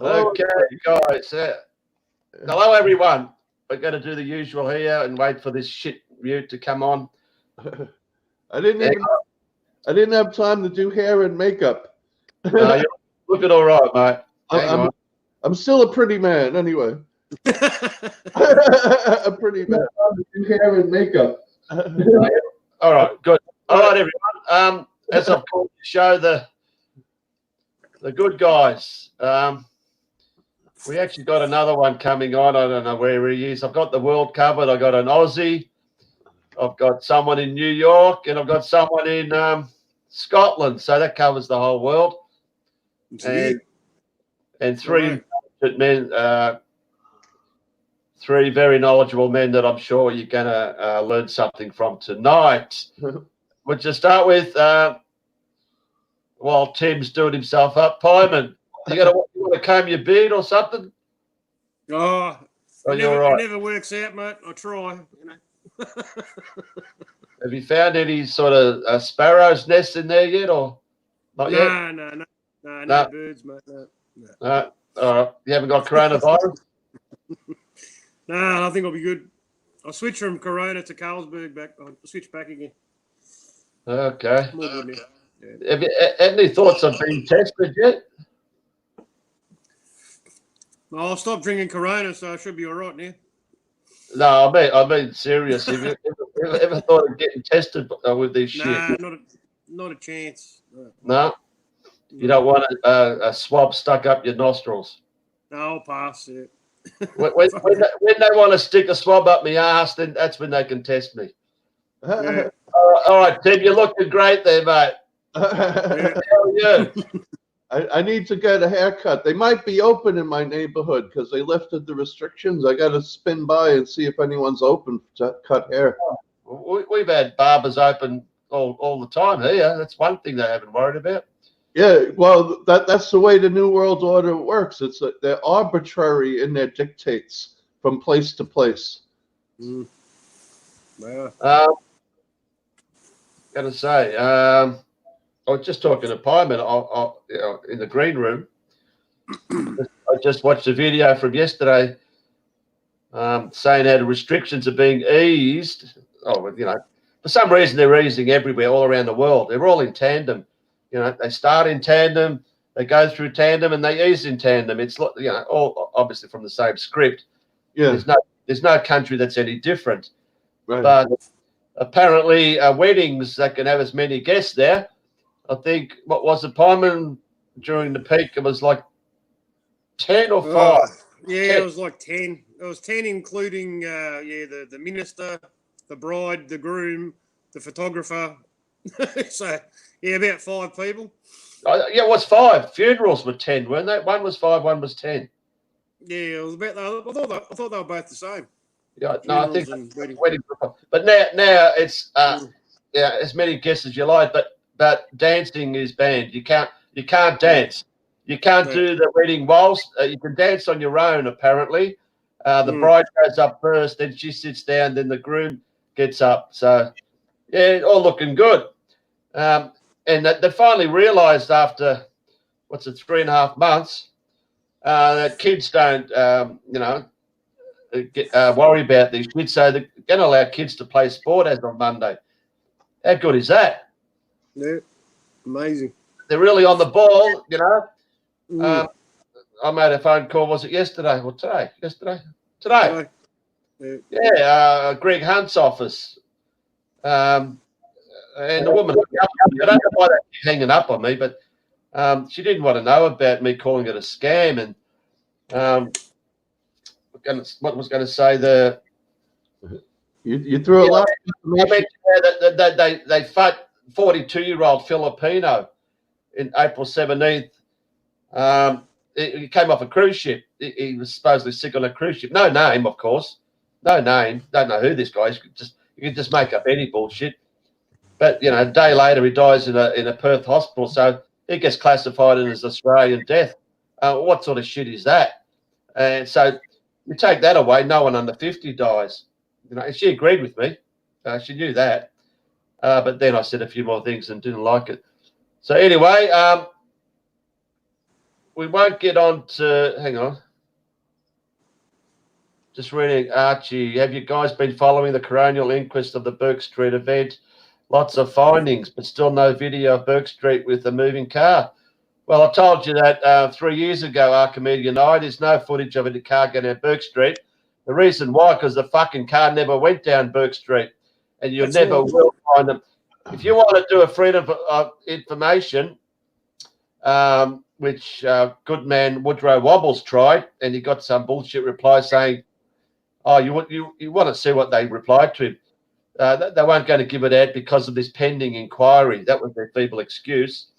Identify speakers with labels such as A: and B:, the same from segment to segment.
A: Okay, guys. Hello, everyone. We're going to do the usual here and wait for this shit mute to come on.
B: I didn't have time to do hair and makeup.
A: You're looking all right, mate.
B: I'm still a pretty man, anyway. A pretty man. Do hair and makeup.
A: All right, good. All right, everyone. As I've called the show, the good guys. We actually got another one coming on. I don't know where he is. I've got the world covered. I've got an Aussie. I've got someone in New York, and I've got someone in Scotland. So that covers the whole world. And three men, three very knowledgeable men that I'm sure you're going to learn something from tonight. Would you start with, while Tim's doing himself up, Pyman? You want to comb your beard or something?
C: Oh, it never works out, mate. I try. You know.
A: Have you found any sort of sparrow's nests in there yet, or not yet?
C: No birds, mate. No.
A: All right. You haven't got coronavirus?
C: No, I think I'll be good. I'll switch from Corona to Carlsberg back. I'll switch back again.
A: Okay.
C: More good now. Yeah.
A: Have you had any thoughts of being tested yet?
C: No, I'll stop drinking Corona, so I should be all right now.
A: No, I mean serious. Have you ever thought of getting tested with this shit?
C: Not a chance.
A: No? You don't want a swab stuck up your nostrils?
C: No, I'll pass it.
A: When they want to stick a swab up my ass, then that's when they can test me.
C: Yeah.
A: All right, Tim, you're looking great there, mate.
C: Yeah.
A: How are you?
B: I need to get a haircut. They might be open in my neighborhood because they lifted the restrictions. I got to spin by and see if anyone's open to cut hair.
A: We've had barbers open all the time here. That's one thing they haven't worried about.
B: Yeah, well, that's the way the New World Order works. It's they're arbitrary in their dictates from place to place.
C: Mm.
A: Yeah. Gonna say, I was just talking to Pyman in the green room. I just watched a video from yesterday saying how the restrictions are being eased. Oh, for some reason they're easing everywhere, all around the world. They're all in tandem. They start in tandem, they go through tandem, and they ease in tandem. It's all obviously from the same script.
B: Yeah.
A: There's no country that's any different.
B: Right.
A: But apparently, weddings that can have as many guests there. I think what was it, Pyman, during the peak? It was like 10 or 5.
C: Yeah,
A: 10.
C: It was like 10. It was 10, including the minister, the bride, the groom, the photographer. So about 5 people.
A: Yeah, it was 5. Funerals were 10, weren't they? One was 5, one was 10.
C: Yeah, it was about. I thought they were both the same.
A: Yeah, no, I think
C: wedding.
A: But now it's as many guests as you like, but dancing is banned. You can't dance. You can't do the wedding whilst you can dance on your own. Apparently, the bride goes up first, then she sits down, then the groom gets up. So yeah, all looking good. And they finally realised after 3.5 months that kids don't worry about these kids, so they're going to allow kids to play sport as on Monday. How good is that?
C: Yeah, amazing.
A: They're really on the ball, I made a phone call, was it yesterday or today? Today. Yeah, Greg Hunt's office. And the woman, I don't know why they're hanging up on me, but she didn't want to know about me calling it a scam. And what was going to say
B: you threw a lot of information.
A: They fought 42-year-old Filipino in April 17th. He came off a cruise ship. He was supposedly sick on a cruise ship. No name, of course. No name. Don't know who this guy is. You can just make up any bullshit. But a day later he dies in a Perth hospital, so it gets classified as Australian death. What sort of shit is that? And so you take that away, no one under 50 dies. And she agreed with me. She knew that. But then I said a few more things and didn't like it. So anyway, won't get on to. Hang on. Just reading, Archie. Have you guys been following the coronial inquest of the Burke Street event? Lots of findings, but still no video of Burke Street with the moving car. Well, I told you that 3 years ago, Archimedes night. There's no footage of a car going down Burke Street. The reason why, because the fucking car never went down Burke Street, and you never will find them. If you want to do a freedom of information, which good man Woodrow Wobbles tried, and he got some bullshit reply saying, "Oh, you want to see what they replied to him? They weren't going to give it out because of this pending inquiry." That was their feeble excuse.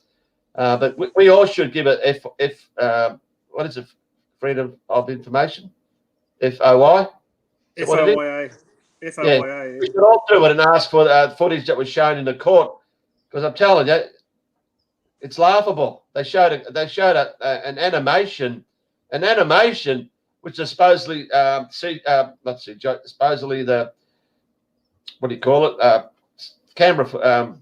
A: But we all should give it what is it? Freedom of information, FOI.
C: FOIA.
A: Yeah, we should all do it and ask for footage that was shown in the court, because I'm telling you, it's laughable. They showed an animation, which is supposedly supposedly the, what do you call it? Camera.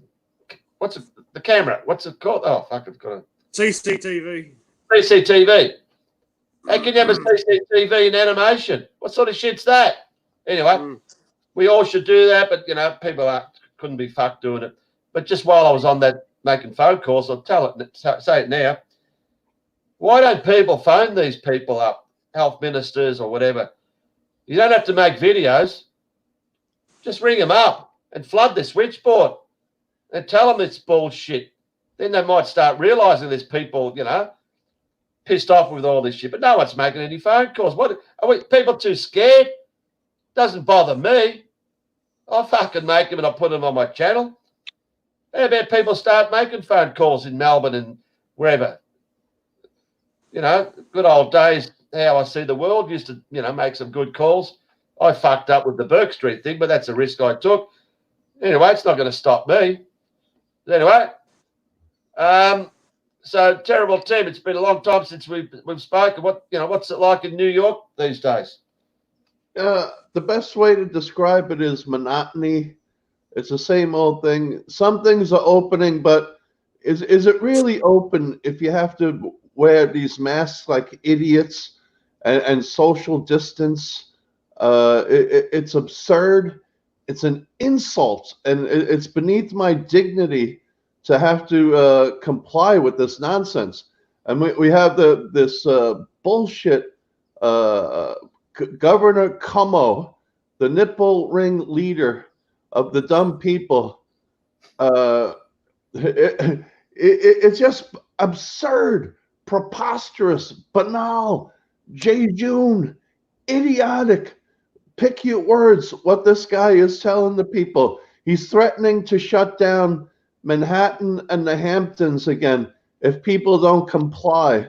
A: What's it? The camera. What's it called? Oh fuck! It's got a
C: CCTV.
A: CCTV. How can you have a CCTV in animation? What sort of shit's that? Anyway, we all should do that, but people couldn't be fucked doing it. But just while I was on that making phone calls, I'll say it now. Why don't people phone these people up, health ministers or whatever? You don't have to make videos. Just ring them up and flood the switchboard and tell them it's bullshit. Then they might start realizing there's people, pissed off with all this shit. But no one's making any phone calls. What are we? People too scared? Doesn't bother me. I'll fucking make them and I'll put them on my channel. How about people start making phone calls in Melbourne and wherever? Good old days, how I see the world, used to, make some good calls. I fucked up with the Burke Street thing, but that's a risk I took. Anyway, it's not going to stop me. Anyway, so terrible team. It's been a long time since we've spoken. What's it like in New York these days?
B: The best way to describe it is monotony. It's the same old thing. Some things are opening, but is it really open if you have to wear these masks like idiots and social distance? It's absurd. It's an insult, and it's beneath my dignity to have to comply with this nonsense. And we have this bullshit Governor Cuomo, the nipple ring leader of the dumb people. It's just absurd, preposterous, banal, jejune, idiotic. Pick your words, what this guy is telling the people. He's threatening to shut down Manhattan and the Hamptons again if people don't comply.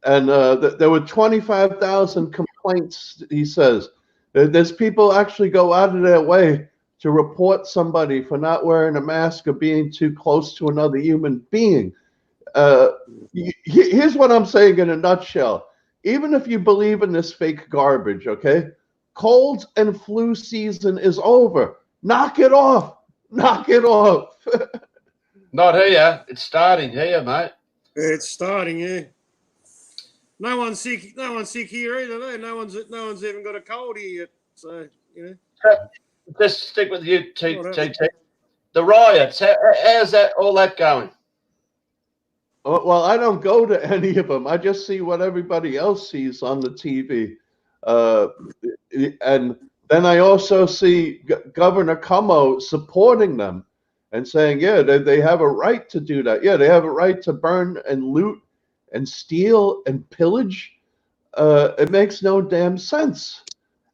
B: And there were 25,000 complaints, he says. There's people actually go out of their way to report somebody for not wearing a mask or being too close to another human being. Here's what I'm saying in a nutshell. Even if you believe in this fake garbage, okay? Cold and flu season is over. Knock it off. Knock it off.
A: Not here. It's starting here, mate.
C: It's starting, yeah. No one's sick. No one's sick here either. No one's even got a cold here yet. So
A: Just stick with you, TT. The riots. How's all that going?
B: Well, I don't go to any of them. I just see what everybody else sees on the TV. And then I also see Governor Cuomo supporting them and saying, yeah, they have a right to do that. Yeah, they have a right to burn and loot and steal and pillage. It makes no damn sense.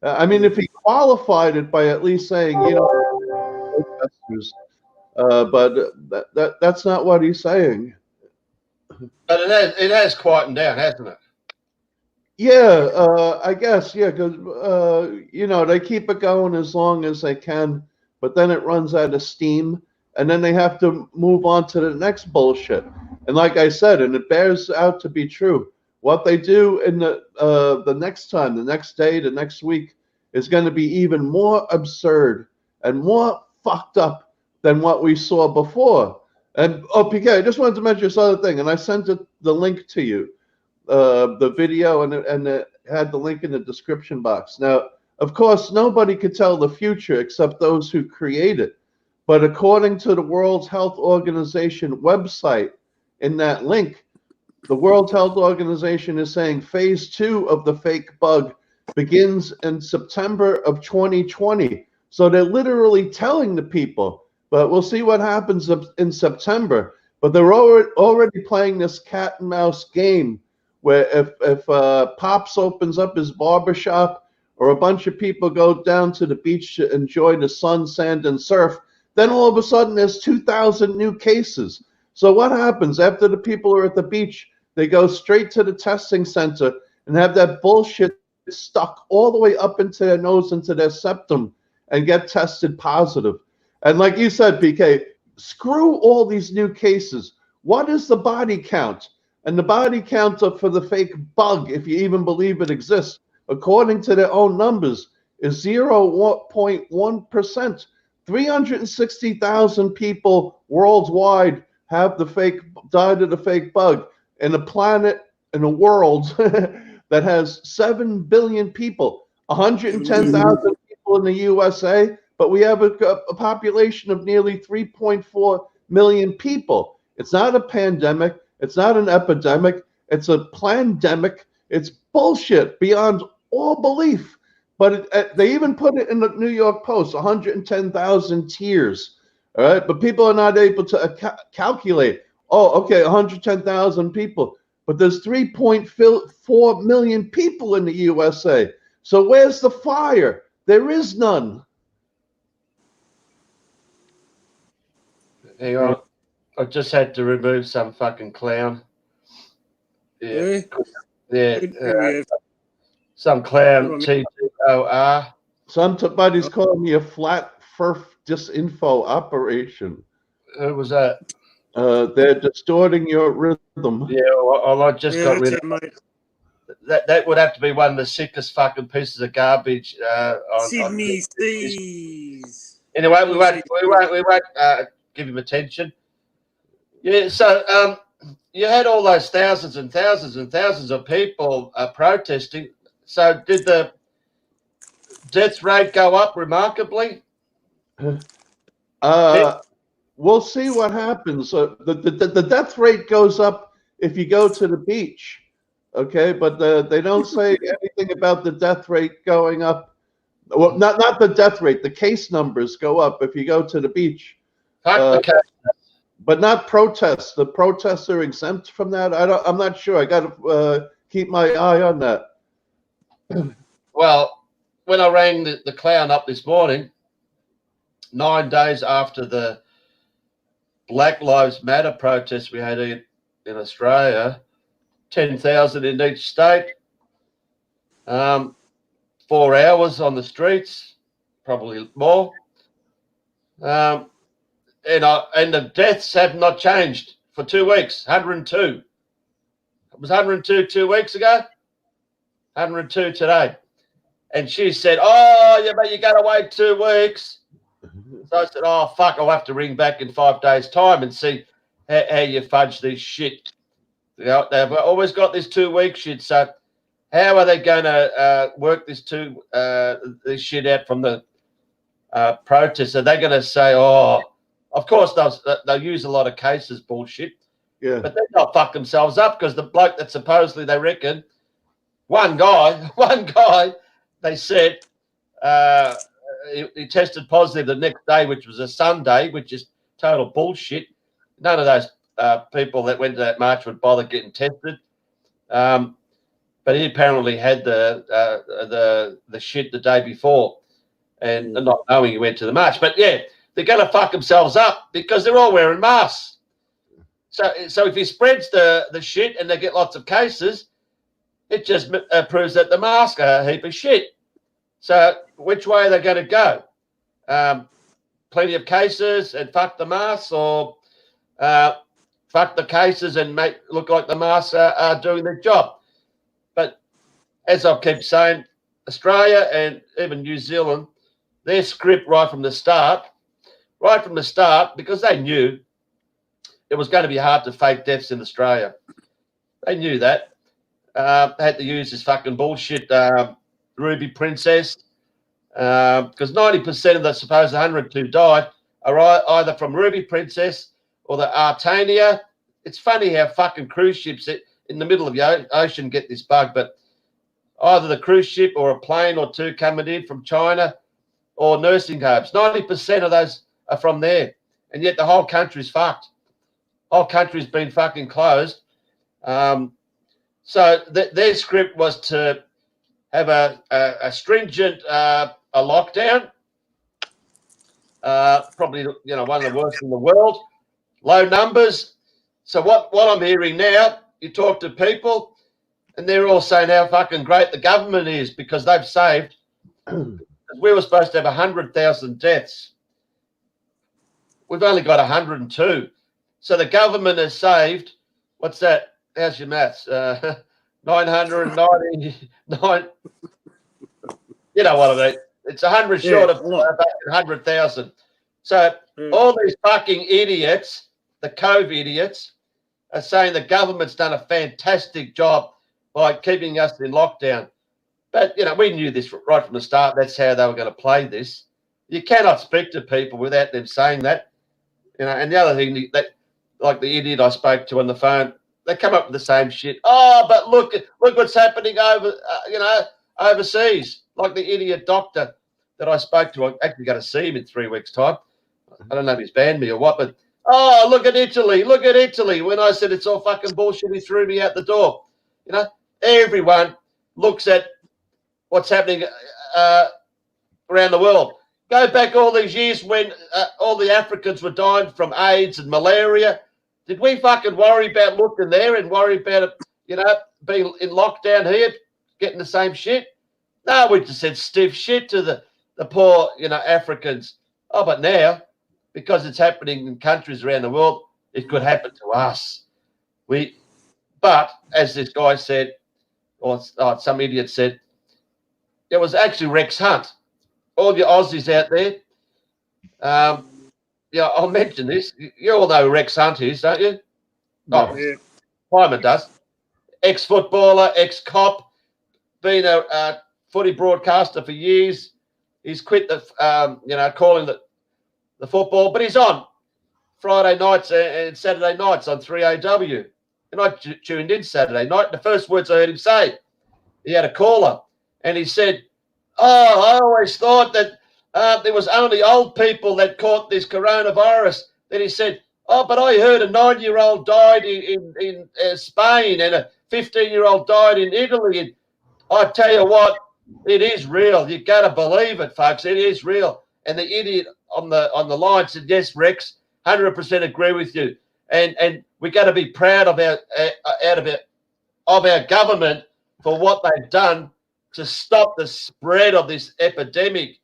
B: I mean, if he qualified it by at least saying, protesters, but that's not what he's saying.
A: But it has quietened down, hasn't it?
B: Yeah, I guess, yeah, because, they keep it going as long as they can, but then it runs out of steam, and then they have to move on to the next bullshit. And like I said, and it bears out to be true, what they do in the next time, the next day, the next week, is going to be even more absurd and more fucked up than what we saw before. And, Peekay, I just wanted to mention this other thing, and I sent the link to you. the video, and it had the link in the description box. Now, of course, nobody could tell the future except those who create it. But according to the World Health Organization website, in that link, the World Health Organization is saying phase 2 of the fake bug begins in September of 2020. So they're literally telling the people, but we'll see what happens in September. But they're already playing this cat and mouse game where if Pops opens up his barbershop or a bunch of people go down to the beach to enjoy the sun, sand, and surf, then all of a sudden there's 2,000 new cases. So what happens after the people are at the beach? They go straight to the testing center and have that bullshit stuck all the way up into their nose, into their septum, and get tested positive. And like you said, PK, screw all these new cases. What is the body count? And the body count for the fake bug, if you even believe it exists, according to their own numbers, is 0.1%. 360,000 people worldwide have died of the fake bug. In a planet, in a world that has 7 billion people, 110,000 people in the USA, but we have a population of nearly 3.4 million people. It's not a pandemic. It's not an epidemic. It's a plandemic. It's bullshit beyond all belief. But they even put it in the New York Post, 110,000 tears. All right, but people are not able to calculate. Oh, okay, 110,000 people, but there's 3.4 million people in the USA. So where's the fire? There is none.
A: Hang on, I just had to remove some fucking clown. Yeah, some clown. TTOR.
B: Somebody's calling me a flat furf disinfo operation.
A: Who was that?
B: They're distorting your rhythm.
A: Yeah, well, I just got rid of that. That would have to be one of the sickest fucking pieces of garbage.
C: Sydney Seas.
A: Anyway, we won't give him attention. Yeah, so you had all those thousands and thousands and thousands of people protesting. So did the death rate go up remarkably?
B: We'll see what happens. The death rate goes up if you go to the beach, okay? But they don't say anything about the death rate going up. Well, not the death rate. The case numbers go up if you go to the beach. But not protests. The protests are exempt from that. I'm not sure. I got to keep my eye on that.
A: Well, when I rang the clown up this morning, 9 days after the Black Lives Matter protests we had in Australia, 10,000 in each state, 4 hours on the streets, probably more. And the deaths have not changed for 2 weeks, 102. It was 102 2 weeks ago, 102 today. And she said, oh, yeah, but you got to wait 2 weeks. So I said, oh, fuck, I'll have to ring back in 5 days' time and see how you fudge this shit. You know, they've always got this 2 week shit. So how are they going to work this shit out from the protests? Are they going to say, oh, of course they'll use a lot of cases bullshit.
B: Yeah.
A: But they'll not fuck themselves up because the bloke that supposedly they reckon, one guy, they said, he tested positive the next day, which was a Sunday, which is total bullshit. None of those people that went to that march would bother getting tested. But he apparently had the shit the day before and not knowing he went to the march. But yeah, they're going to fuck themselves up because they're all wearing masks. So if he spreads the shit and they get lots of cases, it just proves that the masks are a heap of shit. So which way are they going to go? Plenty of cases and fuck the masks, or fuck the cases and make look like the masks are doing their job? But as I keep saying, Australia and even New Zealand, their script right from the start, because they knew it was going to be hard to fake deaths in Australia. They knew that. had to use this fucking bullshit Ruby Princess because 90% of the supposed 100 who died are either from Ruby Princess or the Artania. It's funny how fucking cruise ships in the middle of the ocean get this bug, but either the cruise ship or a plane or two coming in from China or nursing homes. 90% of those are from there, and yet the whole country's fucked. Whole country's been fucking closed. So their script was to have a stringent a lockdown, probably one of the worst in the world, low numbers. So what I'm hearing now, you talk to people, and they're all saying how fucking great the government is because they've saved. We were supposed to have 100,000 deaths. We've only got 102. So the government has saved, what's that? How's your maths? 999. You know what I mean? It's 100 short of 100,000. So all these fucking idiots, the COVID idiots, are saying the government's done a fantastic job by keeping us in lockdown. But, we knew this right from the start. That's how they were going to play this. You cannot speak to people without them saying that. And the other thing, like the idiot I spoke to on the phone, they come up with the same shit. Oh, but look what's happening overseas. Like the idiot doctor that I spoke to. I'm actually going to see him in 3 weeks' time. I don't know if he's banned me or what, but look at Italy. Look at Italy. When I said it's all fucking bullshit, he threw me out the door. Everyone looks at what's happening around the world. Go back all these years when all the Africans were dying from AIDS and malaria. Did we fucking worry about looking there and worry about being in lockdown here, getting the same shit? No, we just said stiff shit to the poor, Africans. Oh, but now, because it's happening in countries around the world, it could happen to us. But as this guy said, or some idiot said, it was actually Rex Hunt. All you Aussies out there, I'll mention this. You all know who Rex Hunt is, don't you? Oh, yeah. Hyman does. Ex-footballer, ex-cop, been a footy broadcaster for years. He's quit the, calling the football, but he's on Friday nights and Saturday nights on 3AW. And I tuned in Saturday night. The first words I heard him say, he had a caller, and he said, I always thought that there was only old people that caught this coronavirus. Then he said, but I heard a 9-year-old died in Spain and a 15-year-old died in Italy. And I tell you what, it is real. You got to believe it, folks. It is real. And the idiot on the line said, yes, Rex, 100% agree with you. And we got to be proud of our government for what they've done to stop the spread of this epidemic.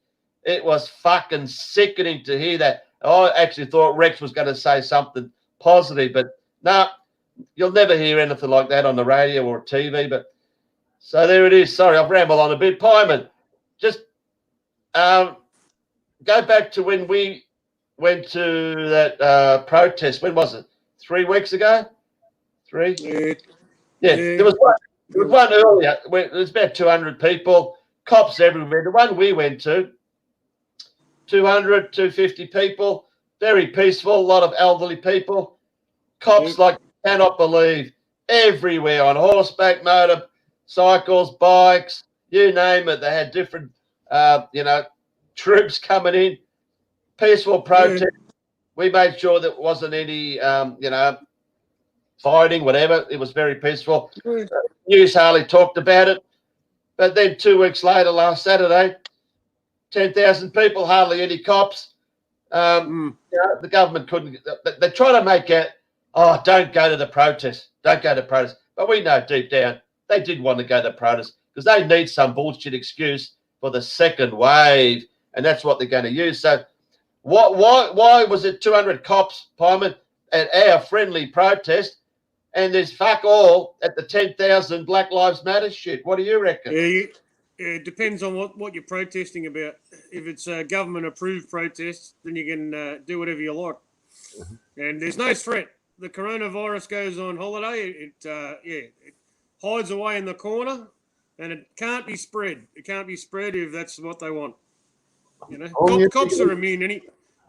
A: It was fucking sickening to hear that. I actually thought Rex was going to say something positive, but no, you'll never hear anything like that on the radio or TV. But so there it is. Sorry, I've rambled on a bit. Pyman, just go back to when we went to that protest. When was it? 3 weeks ago? 3? Yeah. There was one earlier. There was about 200 people, cops everywhere. The one we went to, 200, 250 people, very peaceful, a lot of elderly people. Cops like cannot believe, everywhere on horseback, motorcycles, bikes, you name it. They had different, troops coming in, peaceful protest. We made sure there wasn't any, fighting, whatever. It was very peaceful. News hardly talked about it. But then 2 weeks later, last Saturday, 10,000 people, hardly any cops. The government couldn't. They try to make it, don't go to the protest. Don't go to protest. But we know deep down they did want to go to protest because they need some bullshit excuse for the second wave. And that's what they're going to use. So why was it 200 cops, Pyman, at our friendly protest? And there's fuck all at the 10,000 Black Lives Matter shit. What do you reckon?
C: It depends on what you're protesting about. If it's a government-approved protest, then you can do whatever you like. And there's no threat. The coronavirus goes on holiday. hides away in the corner, and it can't be spread. It can't be spread if that's what they want. You know, cops are immune anyway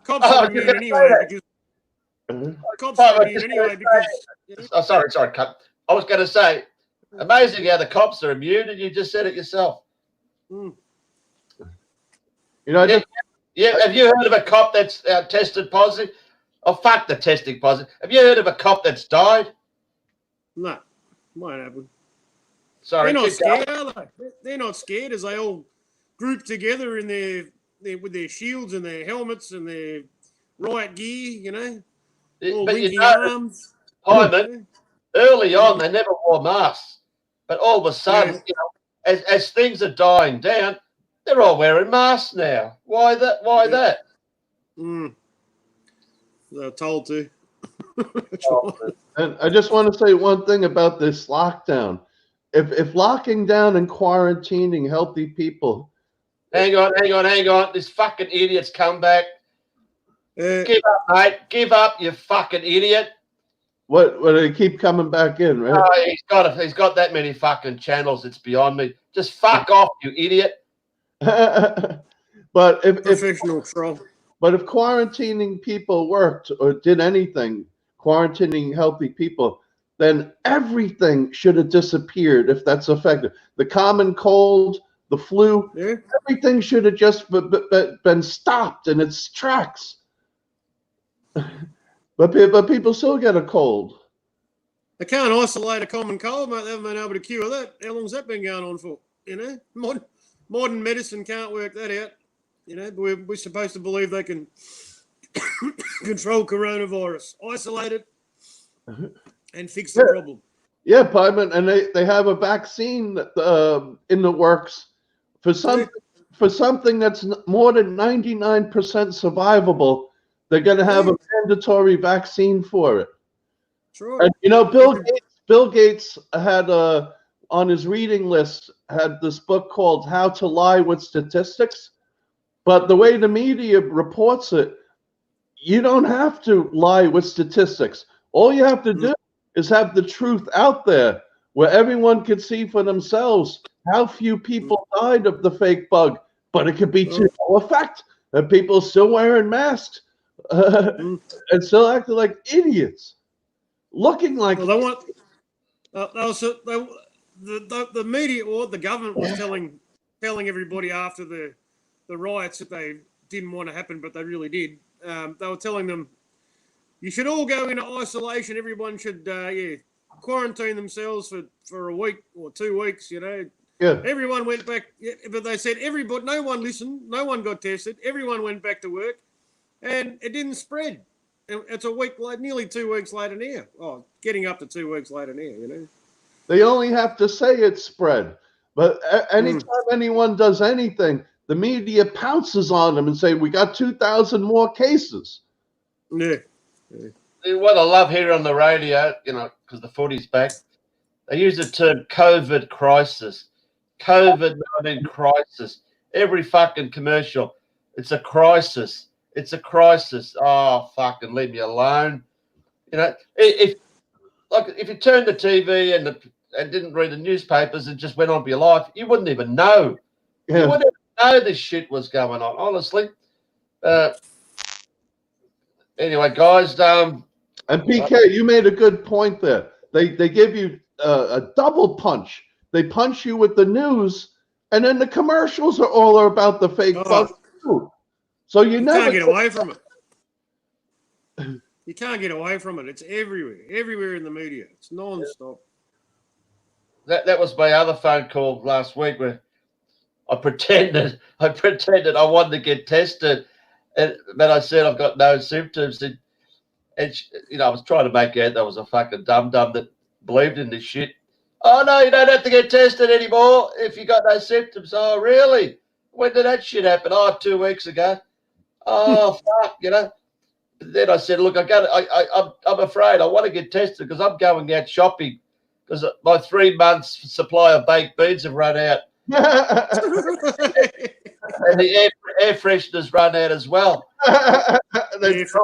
C: because cops are immune anyway because. You know,
A: Oh, sorry, cut. I was going to say, amazing how the cops are immune, and you just said it yourself.
B: You know,
A: have you heard of a cop that's tested positive? Oh, fuck the testing positive. Have you heard of a cop that's died?
C: No, won't happen.
A: Sorry,
C: they're not scared, are they? They're not scared as they all group together in their with their shields and their helmets and their riot gear, you know, all linking arms.
A: Hyman, early on, they never wore masks, but all of a sudden, you know, as things are dying down, they're all wearing masks now. Why that? Why that?
C: They're told to.
B: And I just want to say one thing about this lockdown. If locking down and quarantining healthy people.
A: Hang on. This fucking idiot's come back. Give up, mate. Give up, you fucking idiot.
B: What they keep coming back in, right?
A: Oh, he's got that many fucking channels. It's beyond me. Just fuck off, you idiot.
B: But if
C: professional troll.
B: But if quarantining people worked or did anything, quarantining healthy people, then everything should have disappeared if that's effective. The common cold, the flu, everything should have just been stopped in its tracks. But people still get a cold.
C: They can't isolate a common cold, mate. They haven't been able to cure that. How long's that been going on for? You know, modern medicine can't work that out. You know, we're supposed to believe they can control coronavirus, isolate it, and fix the problem.
B: Yeah, Pieman, and they have a vaccine in the works for something that's more than 99% survivable. They're going to have a mandatory vaccine for it.
C: Sure.
B: And you know, Bill Gates had on his reading list had this book called How to Lie with Statistics. But the way the media reports it, you don't have to lie with statistics. All you have to do is have the truth out there where everyone could see for themselves how few people died of the fake bug. But it could be to no effect. And people still wearing masks and still acting like idiots. Looking like...
C: Well, they want... the media or the government was telling everybody after the riots that they didn't want to happen, but they really did. They were telling them, you should all go into isolation. Everyone should, quarantine themselves for a week or 2 weeks, you know.
B: Yeah.
C: Everyone went back, but they said no one listened. No one got tested. Everyone went back to work, and it didn't spread. It's a week, nearly 2 weeks later now. Oh, getting up to 2 weeks later now, you know.
B: They only have to say it's spread. But anytime anyone does anything, the media pounces on them and say, we got 2,000 more cases.
C: Yeah.
A: What I love here on the radio, you know, because the footy's back, they use the term COVID crisis. COVID-19 crisis. Every fucking commercial, it's a crisis. It's a crisis. Oh, fucking leave me alone. You know, if you turned the TV and didn't read the newspapers and just went on with your life, you wouldn't even know.
B: Yeah.
A: You wouldn't even know this shit was going on, honestly. Anyway, guys.
B: And Peekay, you made a good point there. They give you a double punch. They punch you with the news, and then the commercials are all about the fake bug too. So you never
C: can't get away from it. You can't get away from it. It's everywhere in the media. It's non-stop.
A: That was my other phone call last week where I pretended I wanted to get tested, but I said I've got no symptoms, and you know, I was trying to make out that was a fucking dum-dum that believed in this shit. Oh no, you don't have to get tested anymore if you got no symptoms. Oh really? When did that shit happen? Oh, 2 weeks ago. Oh fuck, you know. Then I said, look, I'm afraid I want to get tested because I'm going out shopping because my 3 months supply of baked beans have run out. And the air fresheners run out as well.
B: They
A: That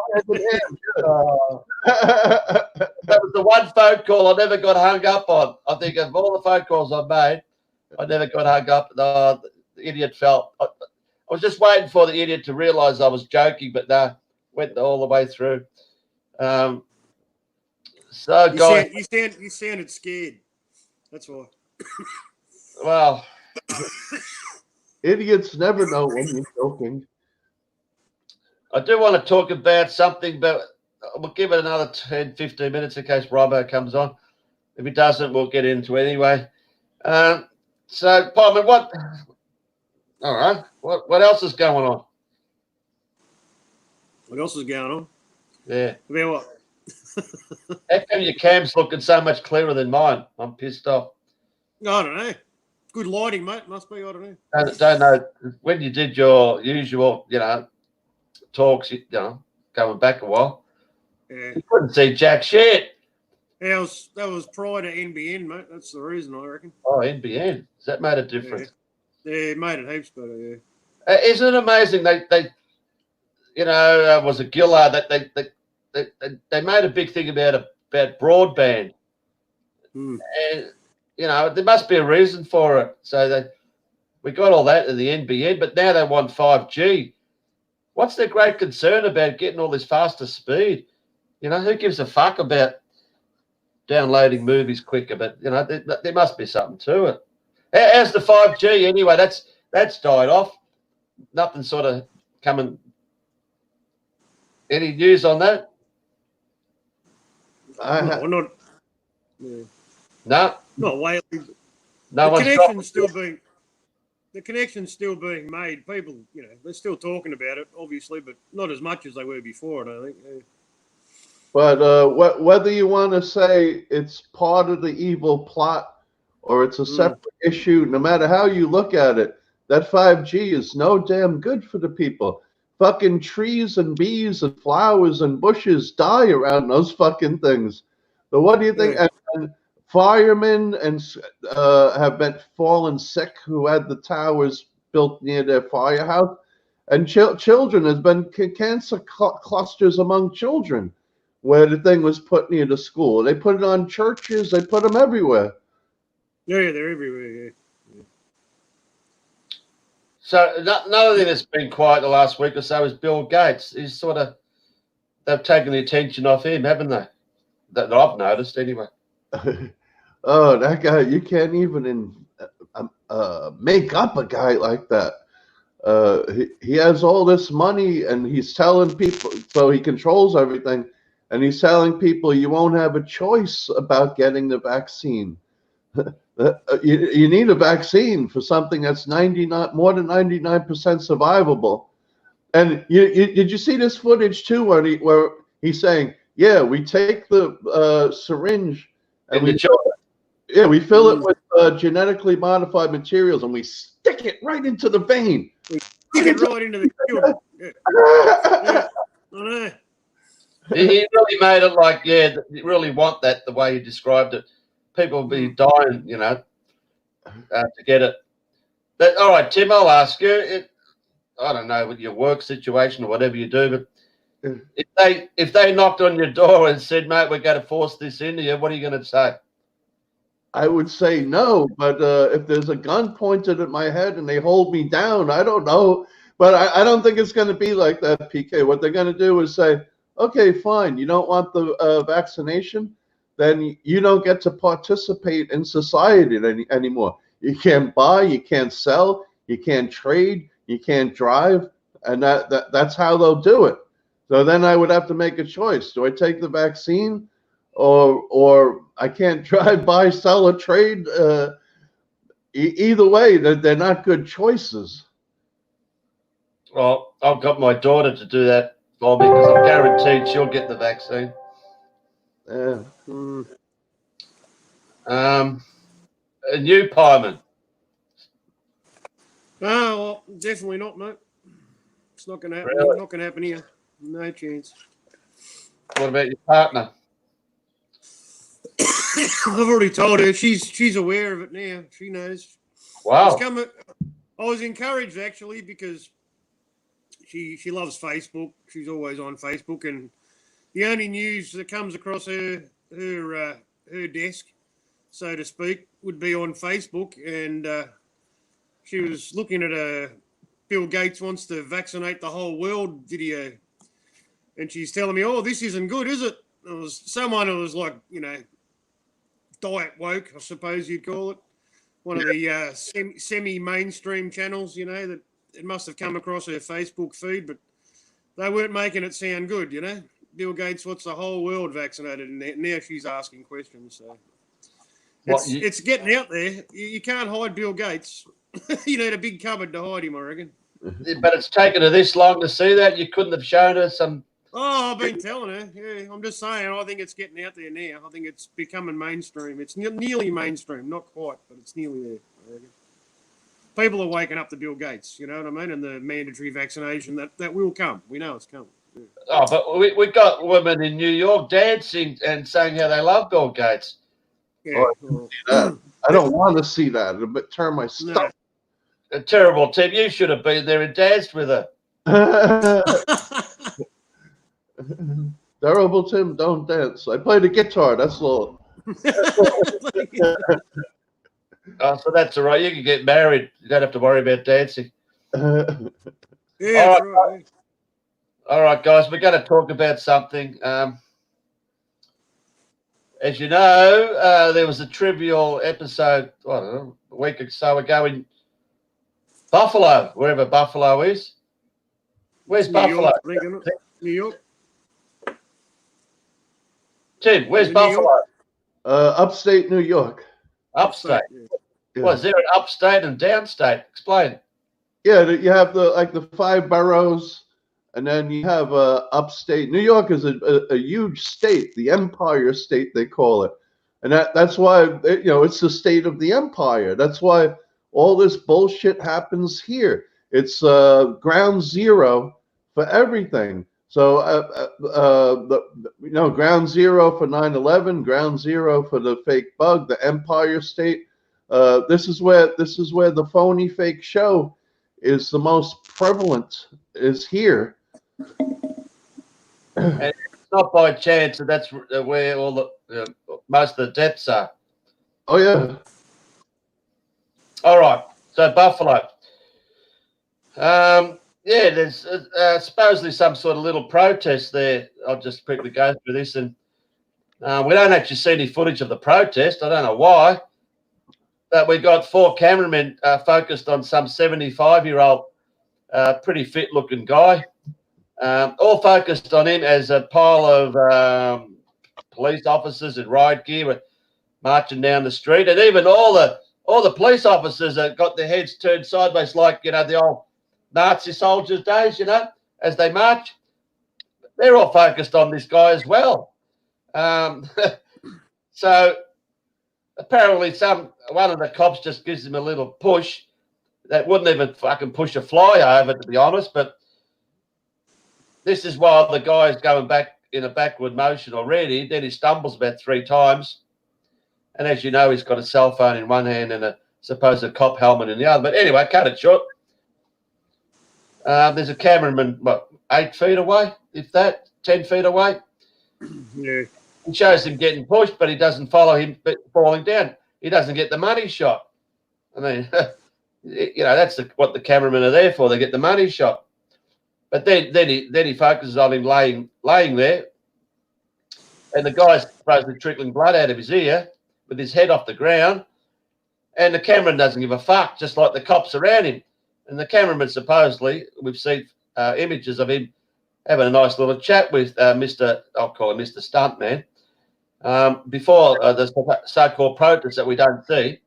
A: was the one phone call I never got hung up on. I think of all the phone calls I made, I never got hung up. The idiot felt. I was just waiting for the idiot to realise I was joking, but no, went all the way through. So, guys,
C: you sounded scared. That's why.
A: well,
B: idiots never know when you're joking.
A: I do want to talk about something, but we'll give it another 10, 15 minutes in case Robbo comes on. If he doesn't, we'll get into it anyway. So, Palmer, what? All right. What else is going on?
C: What else is going on?
A: Yeah.
C: I mean, what?
A: How come your cam's looking so much clearer than mine? I'm pissed off.
C: I don't know. Good lighting, mate. Must be. I don't know.
A: Don't know. When you did your usual, talks, going back a while,
C: Yeah.
A: you couldn't see jack shit.
C: That was prior to NBN, mate. That's the reason, I reckon.
A: Oh, NBN. Has that made a difference?
C: Yeah, it made it heaps better, yeah.
A: Isn't it amazing? They was a Gillard that they made a big thing about broadband, and there must be a reason for it. So we got all that in the NBN, but now they want 5G. What's their great concern about getting all this faster speed? Who gives a fuck about downloading movies quicker? But there must be something to it. How's the 5G anyway? That's died off. Nothing sort of coming. Any news on that?
C: No, not. Yeah.
A: No.
C: Not Whaley.
A: No one's
C: the connection's still being made. People, they're still talking about it, obviously, but not as much as they were before, I don't think. Yeah.
B: But whether you want to say it's part of the evil plot or it's a separate issue, no matter how you look at it, that 5G is no damn good for the people. Fucking trees and bees and flowers and bushes die around those fucking things. So what do you think?
C: Yeah.
B: And firemen have been fallen sick who had the towers built near their firehouse, and children. There's been cancer clusters among children where the thing was put near the school. They put it on churches. They put them everywhere.
C: Yeah, they're everywhere. Yeah.
A: So another thing that's been quiet the last week or so is Bill Gates. They've taken the attention off him, haven't they? That I've noticed anyway.
B: Oh, that guy! You can't even make up a guy like that. He has all this money, and he's telling people, so he controls everything, and he's telling people you won't have a choice about getting the vaccine. You need a vaccine for something that's more than 99% survivable. And did you see this footage too, where he's saying, "Yeah, we take the syringe and we fill it with genetically modified materials, and we stick it right into the vein.
C: Stick it right into the children." Yeah. I know.
A: He really made it like, you really want that the way you described it. People will be dying, to get it. But, all right, Tim, I'll ask you. I don't know with your work situation or whatever you do, but if they knocked on your door and said, "Mate, we're going to force this into you," what are you going to say?
B: I would say no, but if there's a gun pointed at my head and they hold me down, I don't know. But I don't think it's going to be like that, PK. What they're going to do is say, "Okay, fine, you don't want the vaccination, then you don't get to participate in society anymore. You can't buy, you can't sell, you can't trade, you can't drive," and that's how they'll do it. So then I would have to make a choice. Do I take the vaccine or I can't drive, buy, sell, or trade? Either way, they're not good choices.
A: Well, I've got my daughter to do that for me because I'm guaranteed she'll get the vaccine.
B: Yeah.
A: And you, Pyman?
C: Oh, well, definitely not, mate. It's not going to happen.
A: Really?
C: Not going to happen here. No chance.
A: What about your partner?
C: I've already told her. She's aware of it now. She knows.
A: Wow.
C: I was encouraged actually because she loves Facebook. She's always on Facebook, and the only news that comes across her desk, so to speak, would be on Facebook. And she was looking at a Bill Gates wants to vaccinate the whole world video, and she's telling me, "Oh, this isn't good, is it?" It was someone who was like, diet woke, I suppose you'd call it. One of the semi-mainstream channels, that it must have come across her Facebook feed, but they weren't making it sound good, Bill Gates wants the whole world vaccinated, and now she's asking questions. So it's getting out there. You can't hide Bill Gates. You need a big cupboard to hide him, I reckon.
A: But it's taken her this long to see that. You couldn't have shown her some.
C: Oh, I've been telling her. Yeah, I'm just saying. I think it's getting out there now. I think it's becoming mainstream. It's nearly mainstream, not quite, but it's nearly there. I reckon. People are waking up to Bill Gates. You know what I mean? And the mandatory vaccination that will come. We know it's coming. Yeah.
A: Oh, but we got women in New York dancing and saying how they love Bill Gates.
C: Yeah.
B: I don't want to see that. It'll turn my stomach.
A: A terrible Tim. You should have been there and danced with her.
B: Terrible Tim, don't dance. I play the guitar. That's all.
A: Oh, so that's all right. You can get married. You don't have to worry about dancing.
C: Yeah, right.
A: All right, guys. We're going to talk about something. As you know, there was a trivial episode, I don't know, a week or so ago in Buffalo, wherever Buffalo is. Where's Buffalo?
C: New York.
A: Tim, where's Buffalo?
B: Upstate New York.
A: Upstate.
B: Yeah.
A: Well, is there an upstate and downstate? Explain.
B: Yeah, you have the 5 boroughs, and then you have upstate. New York is a huge state, the Empire State they call it, and that's why it's the state of the empire. That's why all this bullshit happens here. It's ground zero for everything. So ground zero for 9/11, ground zero for the fake bug, the Empire State. This is where the phony fake show is the most prevalent. Is here.
A: And it's not by chance that that's where all the most of the deaths are.
B: Oh yeah.
A: All right. So Buffalo. Yeah, there's supposedly some sort of little protest there. I'll just quickly go through this, and we don't actually see any footage of the protest. I don't know why, but we got 4 cameramen focused on some 75-year-old, pretty fit-looking guy, all focused on him as a pile of police officers in riot gear were marching down the street, and even all the police officers have got their heads turned sideways, like the old Nazi soldiers' days, as they march. They're all focused on this guy as well. So apparently one of the cops just gives him a little push that wouldn't even fucking push a fly over, to be honest. But this is while the guy's going back in a backward motion already. Then he stumbles about 3 times. And as you know, he's got a cell phone in one hand and a supposed cop helmet in the other. But anyway, cut it short. There's a cameraman, 8 feet away, if that, 10 feet away.
C: Yeah.
A: It shows him getting pushed, but he doesn't follow him falling down. He doesn't get the money shot. I mean, that's what the cameramen are there for. They get the money shot. But then he focuses on him laying there, and the guy's supposedly trickling blood out of his ear with his head off the ground, and the cameraman doesn't give a fuck, just like the cops around him. And the cameraman supposedly, we've seen images of him having a nice little chat with I'll call him Mr. Stuntman, before the so-called protest that we don't see.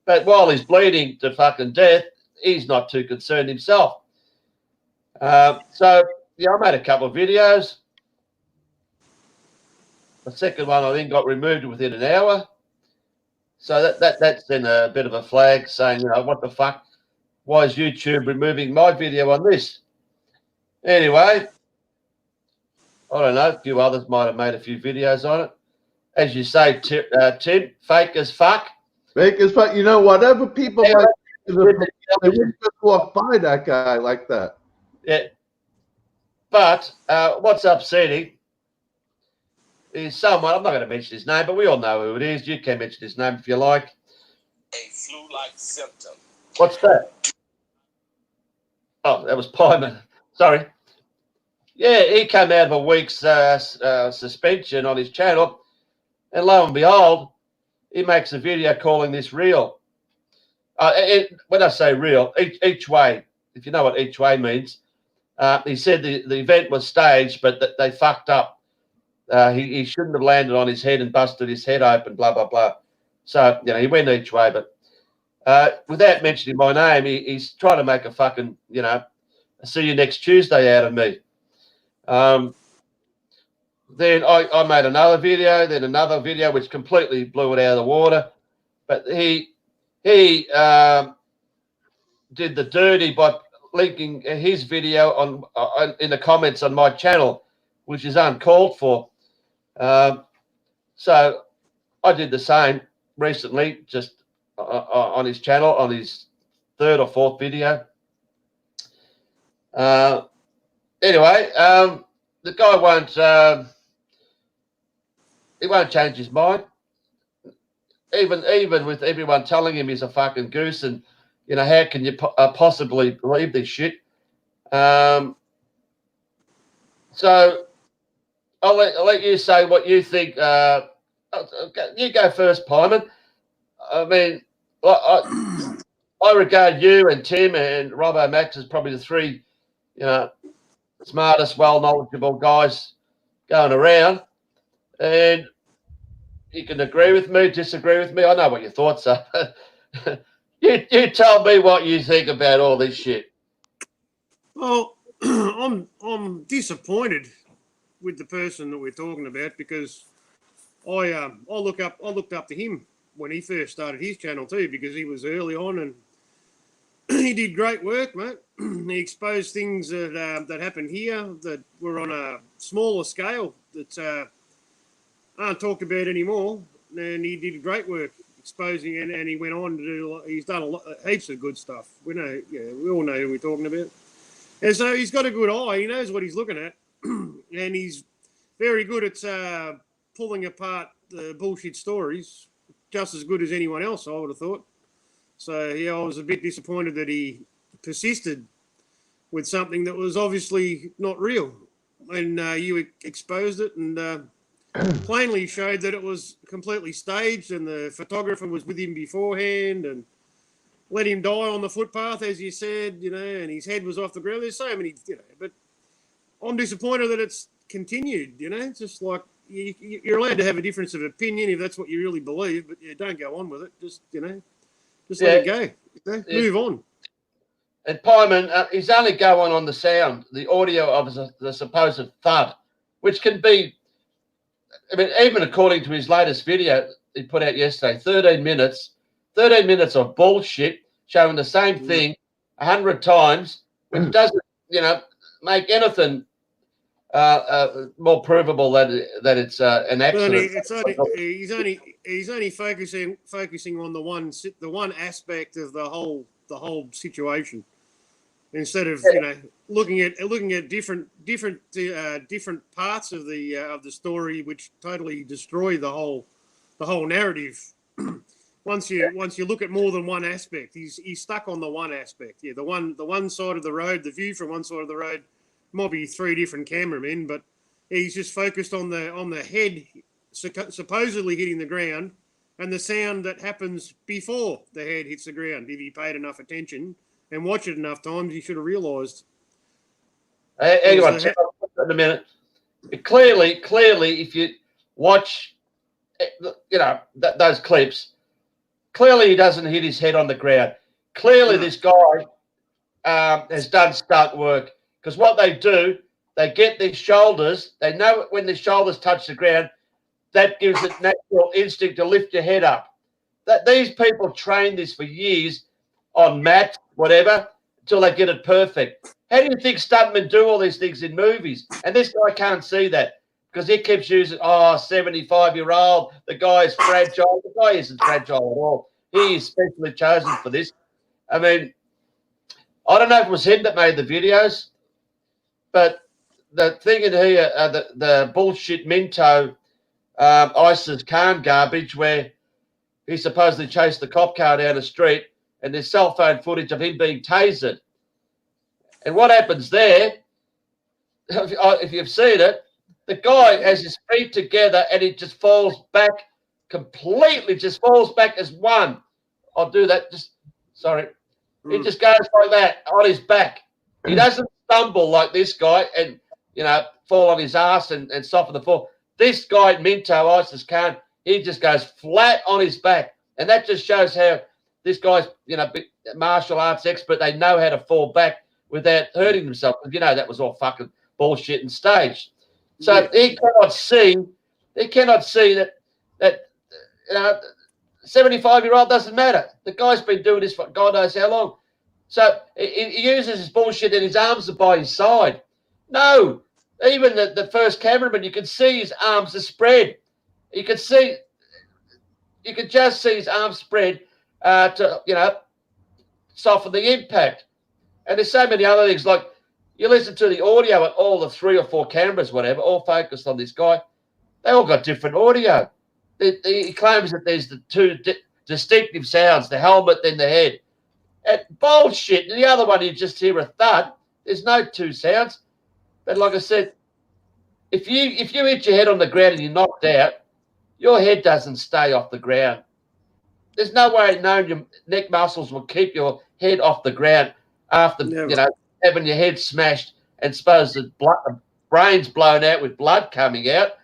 A: But while he's bleeding to fucking death, he's not too concerned himself. So, I made a couple of videos. The second one, I think, got removed within an hour. So that's then a bit of a flag saying, what the fuck? Why is YouTube removing my video on this? Anyway, I don't know. A few others might have made a few videos on it. As you say, Tim, fake as fuck.
B: Fake as fuck. Whatever people like They wouldn't just walk by that guy like that.
A: Yeah. But what's upsetting is someone, I'm not going to mention his name, but we all know who it is. You can mention his name if you like.
D: A flu-like symptom.
A: What's that? Oh, that was Pyman. Sorry. Yeah, he came out of a week's suspension on his channel, and lo and behold, he makes a video calling this real. When I say real, each way, if you know what each way means, he said the event was staged, but that they fucked up. He shouldn't have landed on his head and busted his head open, blah, blah, blah. So, he went each way, but without mentioning my name, he's trying to make a fucking, see you next Tuesday out of me. Then I made another video, then another video, which completely blew it out of the water. But he did the dirty by linking his video on in the comments on my channel, which is uncalled for. So I did the same recently, just on his channel, on his third or fourth video. Anyway, the guy won't change his mind. Even with everyone telling him he's a fucking goose, and how can you possibly believe this shit? So I'll let you say what you think. You go first, Pyman. I mean, I regard you and Tim and Robbo Max as probably the three, smartest, well knowledgeable guys going around. And you can agree with me, disagree with me. I know what your thoughts are. You tell me what you think about all this shit.
C: Well, I'm disappointed with the person that we're talking about, because I looked up to him when he first started his channel too, because he was early on and he did great work, mate. He exposed things that happened here that were on a smaller scale that aren't talked about anymore, and he did great work exposing, and he went on to do. He's done heaps of good stuff. We all know who we're talking about, and so he's got a good eye. He knows what he's looking at, and he's very good at pulling apart the bullshit stories, just as good as anyone else, I would have thought. So yeah, I was a bit disappointed that he persisted with something that was obviously not real, and you exposed it and plainly showed that it was completely staged, and the photographer was with him beforehand and let him die on the footpath, as you said, and his head was off the ground. There's so many, but I'm disappointed that it's continued, It's just like you're allowed to have a difference of opinion if that's what you really believe, but don't go on with it. Just let it go. Move on.
A: And Pyman, he's only going on the sound, the audio of the supposed thud, which can be, even according to his latest video he put out yesterday, 13 minutes of bullshit showing the same thing 100 times, which doesn't, make anything more provable that it's an accident.
C: He's only focusing on the one aspect of the whole situation, instead of looking at different parts of the story, which totally destroy the whole narrative. Once you look at more than one aspect, he's stuck on the one aspect. Yeah, the one side of the road, the view from one side of the road, might be three different cameramen, but he's just focused on the head supposedly hitting the ground and the sound that happens before the head hits the ground. If he paid enough attention and watched it enough times, he should have realised.
A: Anyway, in a minute. Clearly, if you watch, those clips, clearly he doesn't hit his head on the ground. Clearly, this guy has done stunt work, because what they do, they get their shoulders. They know when their shoulders touch the ground, that gives it natural instinct to lift your head up. That these people train this for years on mats, whatever, until they get it perfect. How do you think stuntmen do all these things in movies? And this guy can't see that because he keeps using, 75-year-old, the guy is fragile. The guy isn't fragile at all. He is specially chosen for this. I mean, I don't know if it was him that made the videos, but the thing in here, the bullshit Minto ISIS Khan garbage where he supposedly chased the cop car down the street and there's cell phone footage of him being tasered. And what happens there, if you've seen it, the guy has his feet together and he just falls back completely, just falls back as one. I'll do that. He just goes like that on his back. He doesn't stumble like this guy and, fall on his ass and soften the fall. This guy, Minto ISIS Khan, he just goes flat on his back. And that just shows how this guy's, martial arts expert. They know how to fall back without hurting themselves. That was all fucking bullshit and staged. So he cannot see that 75-year-old doesn't matter. The guy's been doing this for God knows how long. So he uses his bullshit and his arms are by his side. No, even the first cameraman, you can see his arms are spread. You could just see his arms spread to soften the impact. And there's so many other things, like you listen to the audio at all the 3 or 4 cameras, whatever, all focused on this guy. They all got different audio. He claims that there's the 2 distinctive sounds, the helmet and the head. And bullshit. And the other one, you just hear a thud. There's no 2 sounds. But like I said, if you hit your head on the ground and you're knocked out, your head doesn't stay off the ground. There's no way known your neck muscles will keep your head off the ground after having your head smashed and suppose the brain's blown out with blood coming out.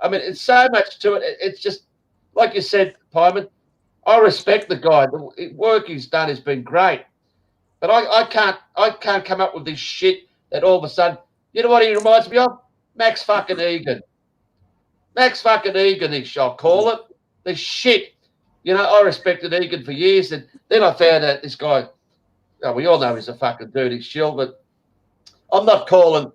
A: I mean, it's so much to it. It's just like you said, Pyman. I respect the guy. The work he's done has been great, but I can't come up with this shit that all of a sudden. You know what he reminds me of? Max fucking Egan. Max fucking Egan, I'll call it. The shit. I respected Egan for years, and then I found out this guy. We all know he's a fucking dirty shill, but I'm not calling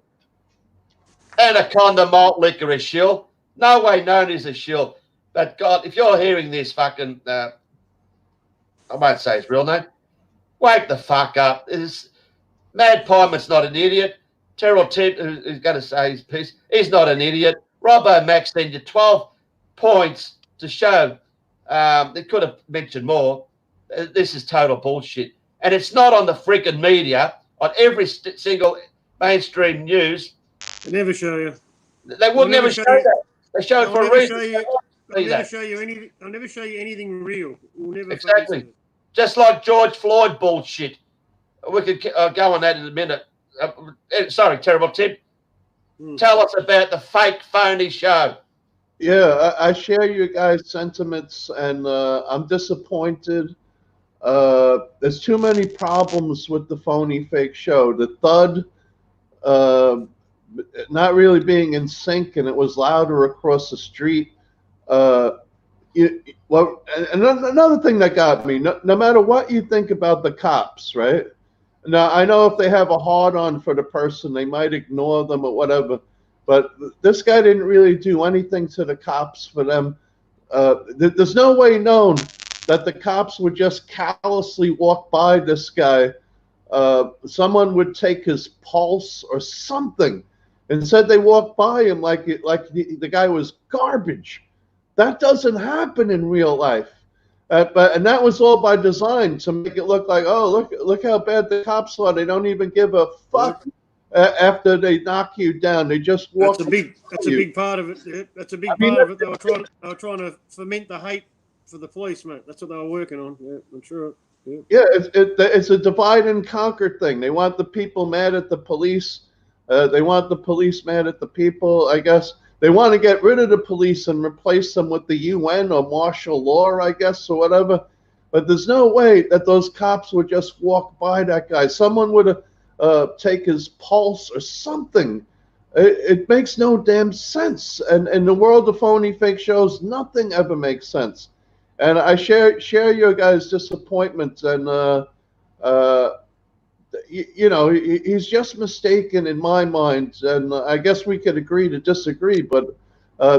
A: Anaconda malt liquor a shill. No way known as a shill. But God, if you're hearing this fucking, I won't say his real name, wake the fuck up. Mad Pyman's not an idiot. Terrell Tibb, who's going to say his piece, he's not an idiot. Robbo Max sent you 12 points to show. They could have mentioned more. This is total bullshit. And it's not on the freaking media, on every single mainstream news.
C: They never show you.
A: They would never show that. They show it for a reason.
C: I'll never show you anything real. We'll never
A: exactly. Just like George Floyd bullshit. We could go on that in a minute. Sorry, terrible Tim. Tell us about the fake phony show.
B: Yeah, I share you guys' sentiments, and I'm disappointed. There's too many problems with the phony fake show. The thud not really being in sync, and it was louder across the street. Another thing that got me, no matter what you think about the cops, right? Now, I know if they have a hard-on for the person, they might ignore them or whatever, but this guy didn't really do anything to the cops for them. There's no way known that the cops would just callously walk by this guy. Someone would take his pulse or something. Instead, they walked by him like the guy was garbage. That doesn't happen in real life. And that was all by design to make it look like, oh, look how bad the cops are. They don't even give a fuck after they knock you down. They just walk.
C: That's a big part of it. Yeah. That's a big part of it. They were trying to foment the hate for the police, mate. That's what they were working on. Yeah, I'm sure.
B: Yeah, it's a divide and conquer thing. They want the people mad at the police. They want the police mad at the people, I guess. They want to get rid of the police and replace them with the UN or martial law, I guess, or whatever. But there's no way that those cops would just walk by that guy. Someone would take his pulse or something. It makes no damn sense. And in the world of phony fake shows, nothing ever makes sense. And I share your guys' disappointment. And, he's just mistaken in my mind. And I guess we could agree to disagree. But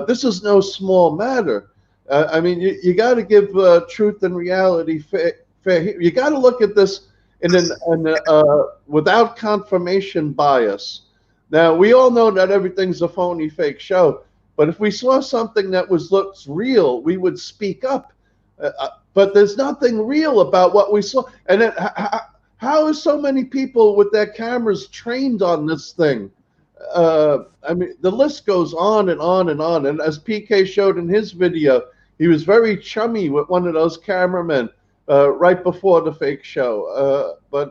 B: this is no small matter. I mean, you got to give truth and reality fair. You got to look at this without confirmation bias. Now, we all know that everything's a phony, fake show, but if we saw something that looks real, we would speak up. But there's nothing real about what we saw. And then, how is so many people with their cameras trained on this thing? I mean, the list goes on and on and on. And as Peekay showed in his video, he was very chummy with one of those cameramen right before the fake show. But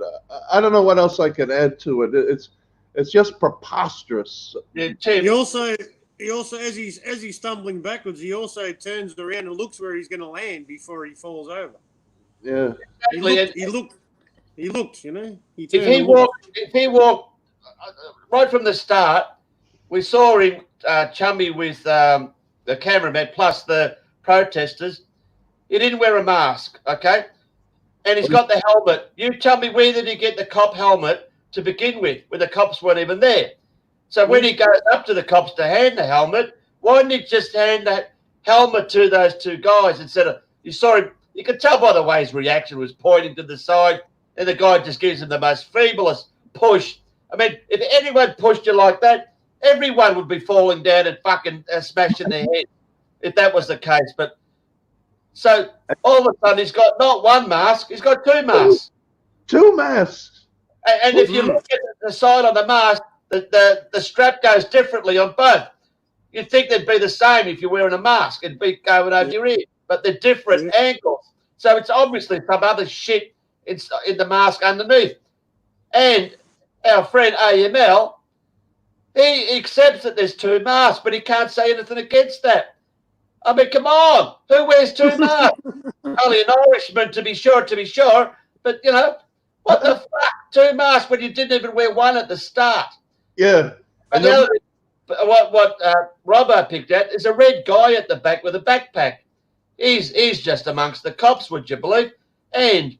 B: I don't know what else I can add to it. It's just preposterous.
A: Yeah, Tim.
C: He also as he's stumbling backwards, he also turns around and looks where he's going to land before he falls over.
B: Yeah.
C: He looked. You know.
A: If he walked right from the start, we saw him chummy with the cameraman plus the protesters. He didn't wear a mask, okay? And he's got the helmet. You tell me, where did he get the cop helmet to begin with, when the cops weren't even there? So when he goes up to the cops to hand the helmet, why didn't he just hand that helmet to those two guys instead of, you saw him, you could tell by the way his reaction was pointing to the side, and the guy just gives him the most feeblest push. I mean, if anyone pushed you like that, everyone would be falling down and fucking smashing their head if that was the case. But so all of a sudden he's got not one mask, he's got two masks.
B: Two masks.
A: And if you look at the side on the mask, the strap goes differently on both. You'd think they'd be the same if you're wearing a mask. It'd be going over your ear. But they're different angles. So it's obviously some other shit in the mask underneath. And our friend AML, he accepts that there's two masks, but he can't say anything against that. I mean, come on. Who wears two masks? Only an Irishman, to be sure. But, you know, what the fuck? Two masks when you didn't even wear one at the start.
B: Yeah.
A: And what Robbo picked at is a red guy at the back with a backpack. He's just amongst the cops, would you believe? And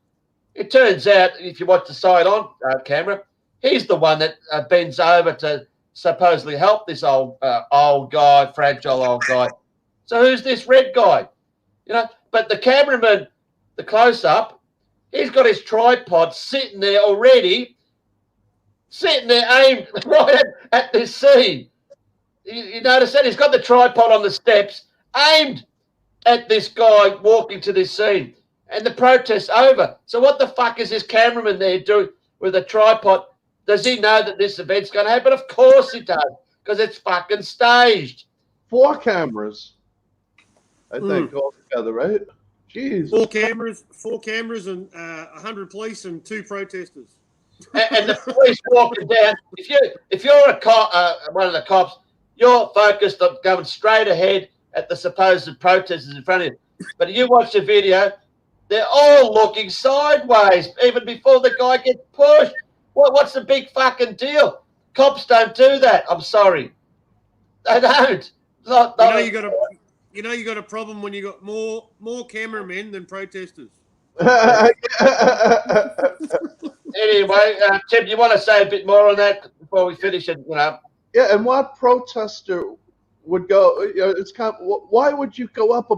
A: it turns out, if you watch the side on camera, he's the one that bends over to supposedly help this old guy, fragile old guy. So who's this red guy? You know, but the cameraman, the close-up, he's got his tripod sitting there already, aimed right at this scene. You notice that? He's got the tripod on the steps, aimed at this guy walking to this scene. And the protest's over. So what the fuck is this cameraman there doing with a tripod? Does he know that this event's going to happen? Of course he does, because it's fucking staged.
B: 4 cameras, I think, altogether, right? Jeez.
C: 4 cameras and 100 police and 2 protesters.
A: And the police walking down. If you're a cop, one of the cops, you're focused on going straight ahead at the supposed protesters in front of you. But if you watch the video, they're all looking sideways even before the guy gets pushed. What's the big fucking deal? Cops don't do that. I'm sorry, they don't.
C: You got a problem when you got more cameramen than protesters.
A: Anyway, Tim, you want to say a bit more on that before we finish it? You know.
B: Yeah, and what protester would go? You know, it's kind of, why would you go up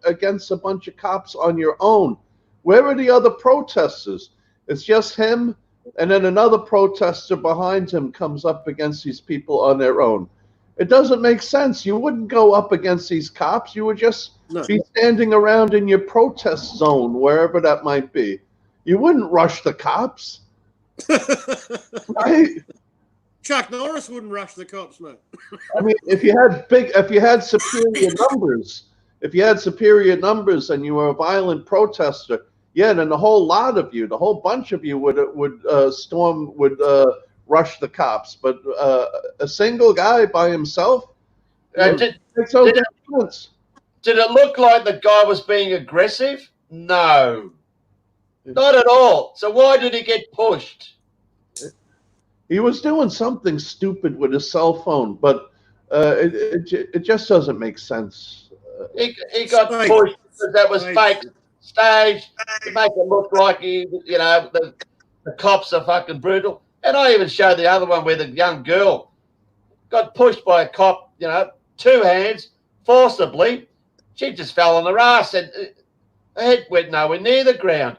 B: against a bunch of cops on your own? Where are the other protesters? It's just him, and then another protester behind him comes up against these people on their own. It doesn't make sense. You wouldn't go up against these cops. You would just be standing around in your protest zone, wherever that might be. You wouldn't rush the cops. Right?
C: Chuck Norris wouldn't rush the cops, mate.
B: I mean, if you had superior numbers and you were a violent protester, yeah, then the whole bunch of you would rush the cops. But a single guy by himself,
A: did it look like the guy was being aggressive? No, not at all. So why did he get pushed?
B: He was doing something stupid with his cell phone, but it just doesn't make sense.
A: He got pushed because that was fake stage to make it look like the cops are fucking brutal. And I even showed the other one where the young girl got pushed by a cop, 2 hands, forcibly. She just fell on her ass and her head went nowhere near the ground.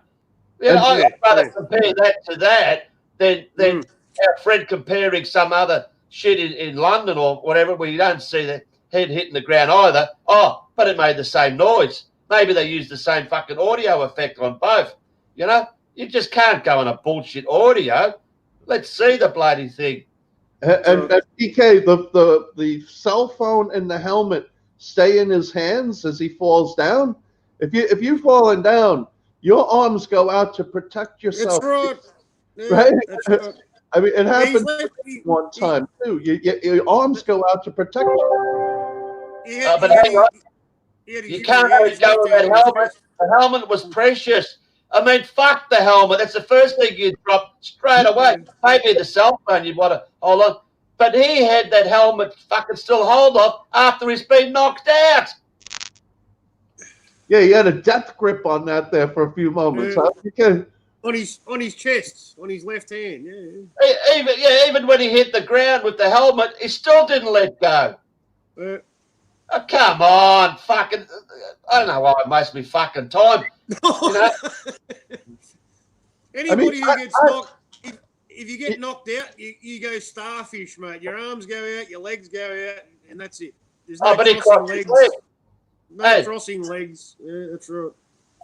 A: Yeah, I'd rather
C: yeah.
A: compare that to that than
C: Mm.
A: our friend comparing some other shit in London or whatever where you don't see the head hitting the ground either. Oh, but it made the same noise. Maybe they used the same fucking audio effect on both. You know, you just can't go on a bullshit audio. Let's see the bloody thing.
B: And PK, the cell phone and the helmet stay in his hands as he falls down. If you're falling down, your arms go out to protect yourself.
C: That's right. Yeah,
B: Right?
C: that's right.
B: I mean, it
C: Yeah, he's
B: happened
C: left,
B: one time too. Your arms go out to protect you.
A: But hang on,
C: he
A: you can't
C: had his
A: go
C: left
A: with
C: hand
A: that
C: on his
A: helmet.
C: chest.
A: The helmet was precious. I mean, fuck the helmet. That's the first thing you drop straight away. Maybe the cell phone you'd want to hold on. But he had that helmet fucking still hold of after he's been knocked out.
B: Yeah, he had a death grip on that there for a few moments.
C: Yeah.
B: Huh? PK?
C: On his chest, on his left hand. Yeah.
A: Even when he hit the ground with the helmet, he still didn't let go.
C: Yeah.
A: Oh, come on, fucking. I don't know why it makes me fucking time. You know?
C: Anybody who gets knocked, if you get knocked out, you go starfish, mate. Your arms go out, your legs go out, and that's it. There's no
A: But he
C: crossing
A: crossed his
C: legs.
A: leg.
C: No
A: Hey.
C: crossing legs. Yeah, that's right.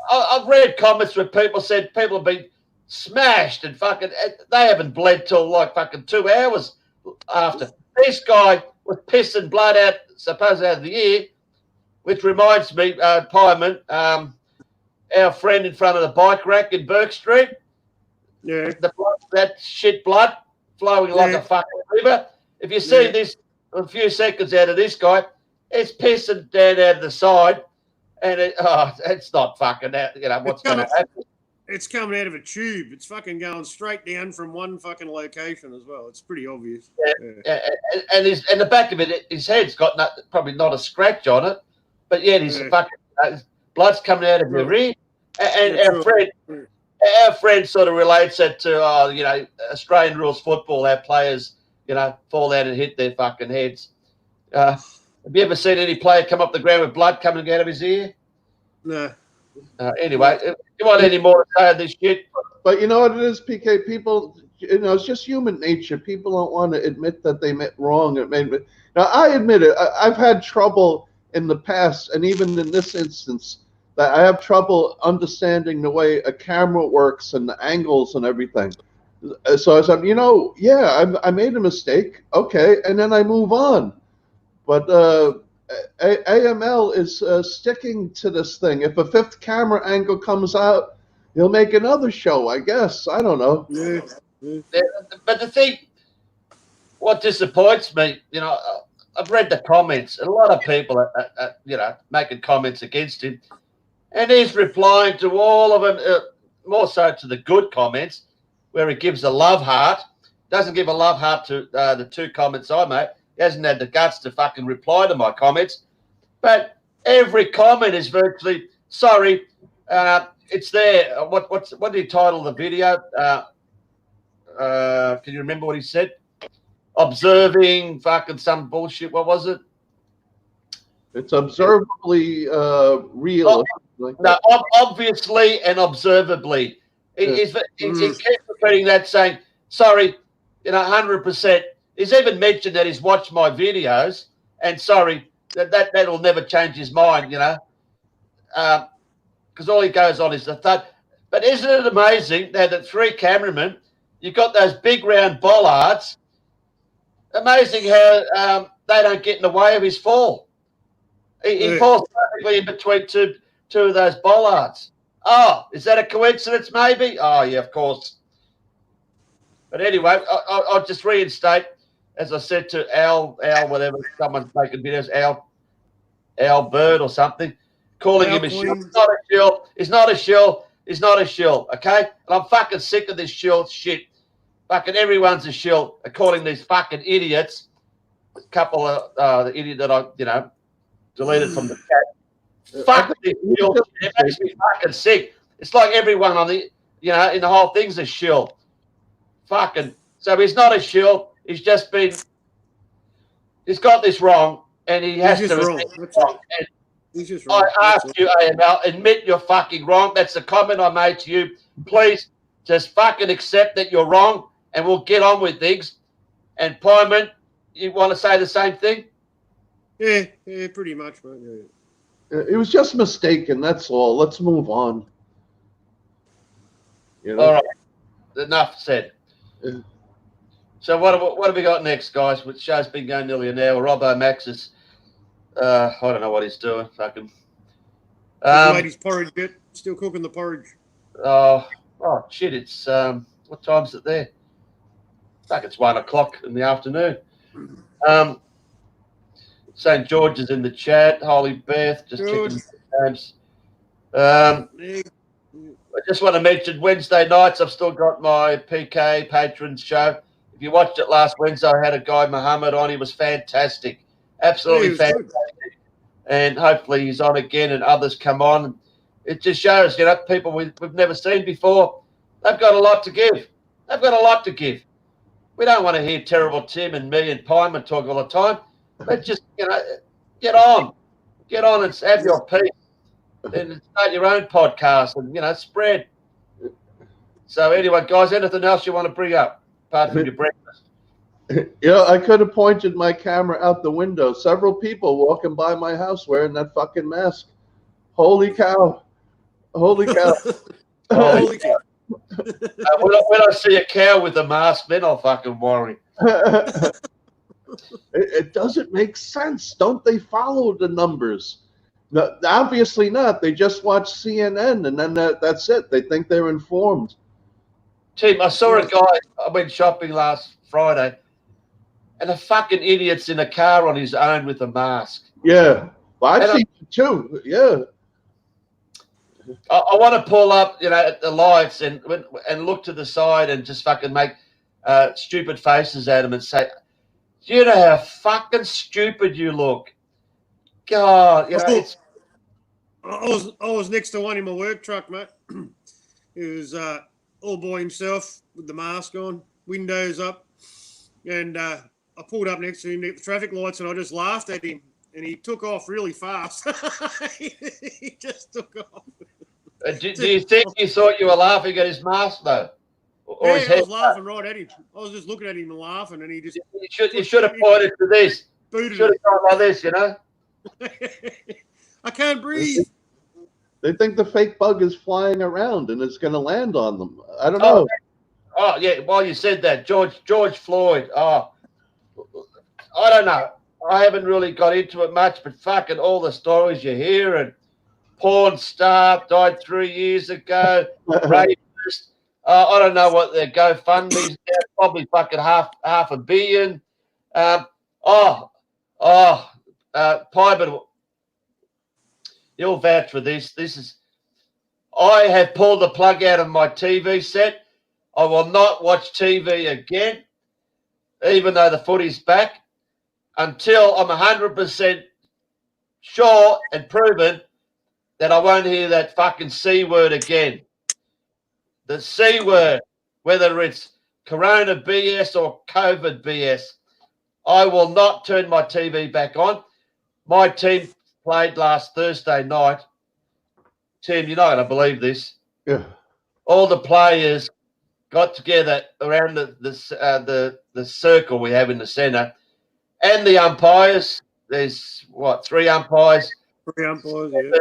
A: I've read comments where people said people have been smashed and fucking. They haven't bled till like fucking 2 hours after. This guy was pissing blood out, supposedly out of the ear, which reminds me, Pyman, our friend in front of the bike rack in Burke Street.
C: Yeah.
A: That shit blood flowing like a fucking river. If you see this, a few seconds out of this guy, it's pissing down out of the side, and it's not fucking out. You know what's going to happen.
C: It's coming out of a tube. It's fucking going straight down from one fucking location as well. It's pretty obvious.
A: And the back of it, his head's got probably not a scratch on it, but yet his fucking blood's coming out of your ear. And our friend sort of relates it to Australian rules football. Our players, fall out and hit their fucking heads. Have you ever seen any player come up the ground with blood coming out of his ear?
C: No.
A: Anyway, if you want any more to say on this shit?
B: But you know what it is, PK? People, it's just human nature. People don't want to admit that they met wrong. Now, I admit it. I've had trouble in the past, and even in this instance, that I have trouble understanding the way a camera works and the angles and everything. So I said, I made a mistake. Okay, and then I move on. But AML is sticking to this thing. If a fifth camera angle comes out, he'll make another show, I guess. I don't know.
A: But the thing, what disappoints me, I've read the comments, and a lot of people are making comments against him, and he's replying to all of them, more so to the good comments, where he gives a love heart. Doesn't give a love heart to the 2 comments I made. He hasn't had the guts to fucking reply to my comments. But every comment is virtually, sorry, it's there. What did he title the video? Can you remember what he said? Observing fucking some bullshit. What was it?
B: It's observably real.
A: Obviously and observably. He keeps repeating that, saying, sorry, 100%. He's even mentioned that he's watched my videos, and sorry, that'll never change his mind, because all he goes on is the thud. But isn't it amazing that the 3 cameramen, you've got those big round bollards. Amazing how they don't get in the way of his fall. He falls perfectly in between two of those bollards. Oh, is that a coincidence maybe? Oh, yeah, of course. But anyway, I'll just reinstate, as I said to Al, whatever, someone's making videos, Al Bird or something, calling him a shill. He's not a shill. He's not a shill. He's not a shill, okay? And I'm fucking sick of this shill shit. Fucking everyone's a shill, according to these fucking idiots. A couple of the idiot that I, deleted from the chat. Fuck this shill shit. It makes me fucking sick. It's like everyone on the, in the whole thing's a shill. Fucking, so he's not a shill. He's just been, he's got this wrong, and he has to.
C: He's just wrong.
A: I ask you, AML, admit you're fucking wrong. That's the comment I made to you. Please just fucking accept that you're wrong, and we'll get on with things. And Pyman, you want to say the same thing?
C: Yeah, pretty much, mate. Yeah.
B: It was just mistaken. That's all. Let's move on. You know?
A: All right. Enough said.
B: Yeah.
A: So what have we got next, guys? Which show's been going nearly an hour. Robbo Max is, I don't know what he's doing. Fucking.
C: He's made his porridge yet. Still cooking the porridge.
A: Oh shit! It's what time's it there? Fuck, it's 1 o'clock in the afternoon. St. George is in the chat. Holy Beth, just checking the names. I just want to mention Wednesday nights. I've still got my PK Patrons show. If you watched it last Wednesday, I had a guy, Muhammad, on. He was fantastic. Absolutely fantastic. Good. And hopefully he's on again and others come on. It just shows, you know, people we've never seen before. They've got a lot to give. They've got a lot to give. We don't want to hear terrible Tim and me and Pyman talk all the time. Let's just, you know, get on and have your piece. And start your own podcast and, you know, spread. So anyway, guys, anything else you want to bring up apart from your breakfast?
B: Yeah, I could have pointed my camera out the window. Several people walking by my house wearing that fucking mask. Holy cow. Holy cow.
C: Holy cow.
A: When I see a cow with a mask, then I'll fucking worry.
B: It doesn't make sense. Don't they follow the numbers? No, obviously not. They just watch CNN, and then that's it. They think they're informed.
A: Tim, I saw a guy, I went shopping last Friday, and a fucking idiot's in a car on his own with a mask.
B: Yeah. Well, I've seen it too. Yeah.
A: I want to pull up, you know, at the lights and look to the side and just fucking make stupid faces at him and say, do you know how fucking stupid you look? God, you know, it's...
C: I was next to one in my work truck, mate. He was all by himself with the mask on, windows up, and I pulled up next to him at the traffic lights, and I just laughed at him, and he took off really fast. He just took off.
A: Do you think you thought you were laughing at his mask, though? Or
C: yeah,
A: his
C: I was laughing right at him. I was just looking at him and laughing, and he just...
A: You should have pointed to this. You should have gone like this, you know?
C: I can't breathe.
B: They think the fake bug is flying around and it's going to land on them. I don't know.
A: Oh, yeah, while you said that, George Floyd. Oh, I don't know. I haven't really got into it much, but fucking all the stories you hear, and porn star died 3 years ago, rapist. I don't know what their GoFundMe's now, probably fucking half $500 million. Pyman, you'll vouch for this. I have pulled the plug out of my TV set. I will not watch TV again, even though the footy's back, until I'm 100% sure and proven that I won't hear that fucking C word again. The C word, whether it's Corona BS or COVID BS, I will not turn my TV back on. My team played last Thursday night. Tim, you're not going to believe this.
B: Yeah.
A: All the players got together around the circle we have in the centre, and the umpires. There's three umpires.
C: Three umpires, yeah.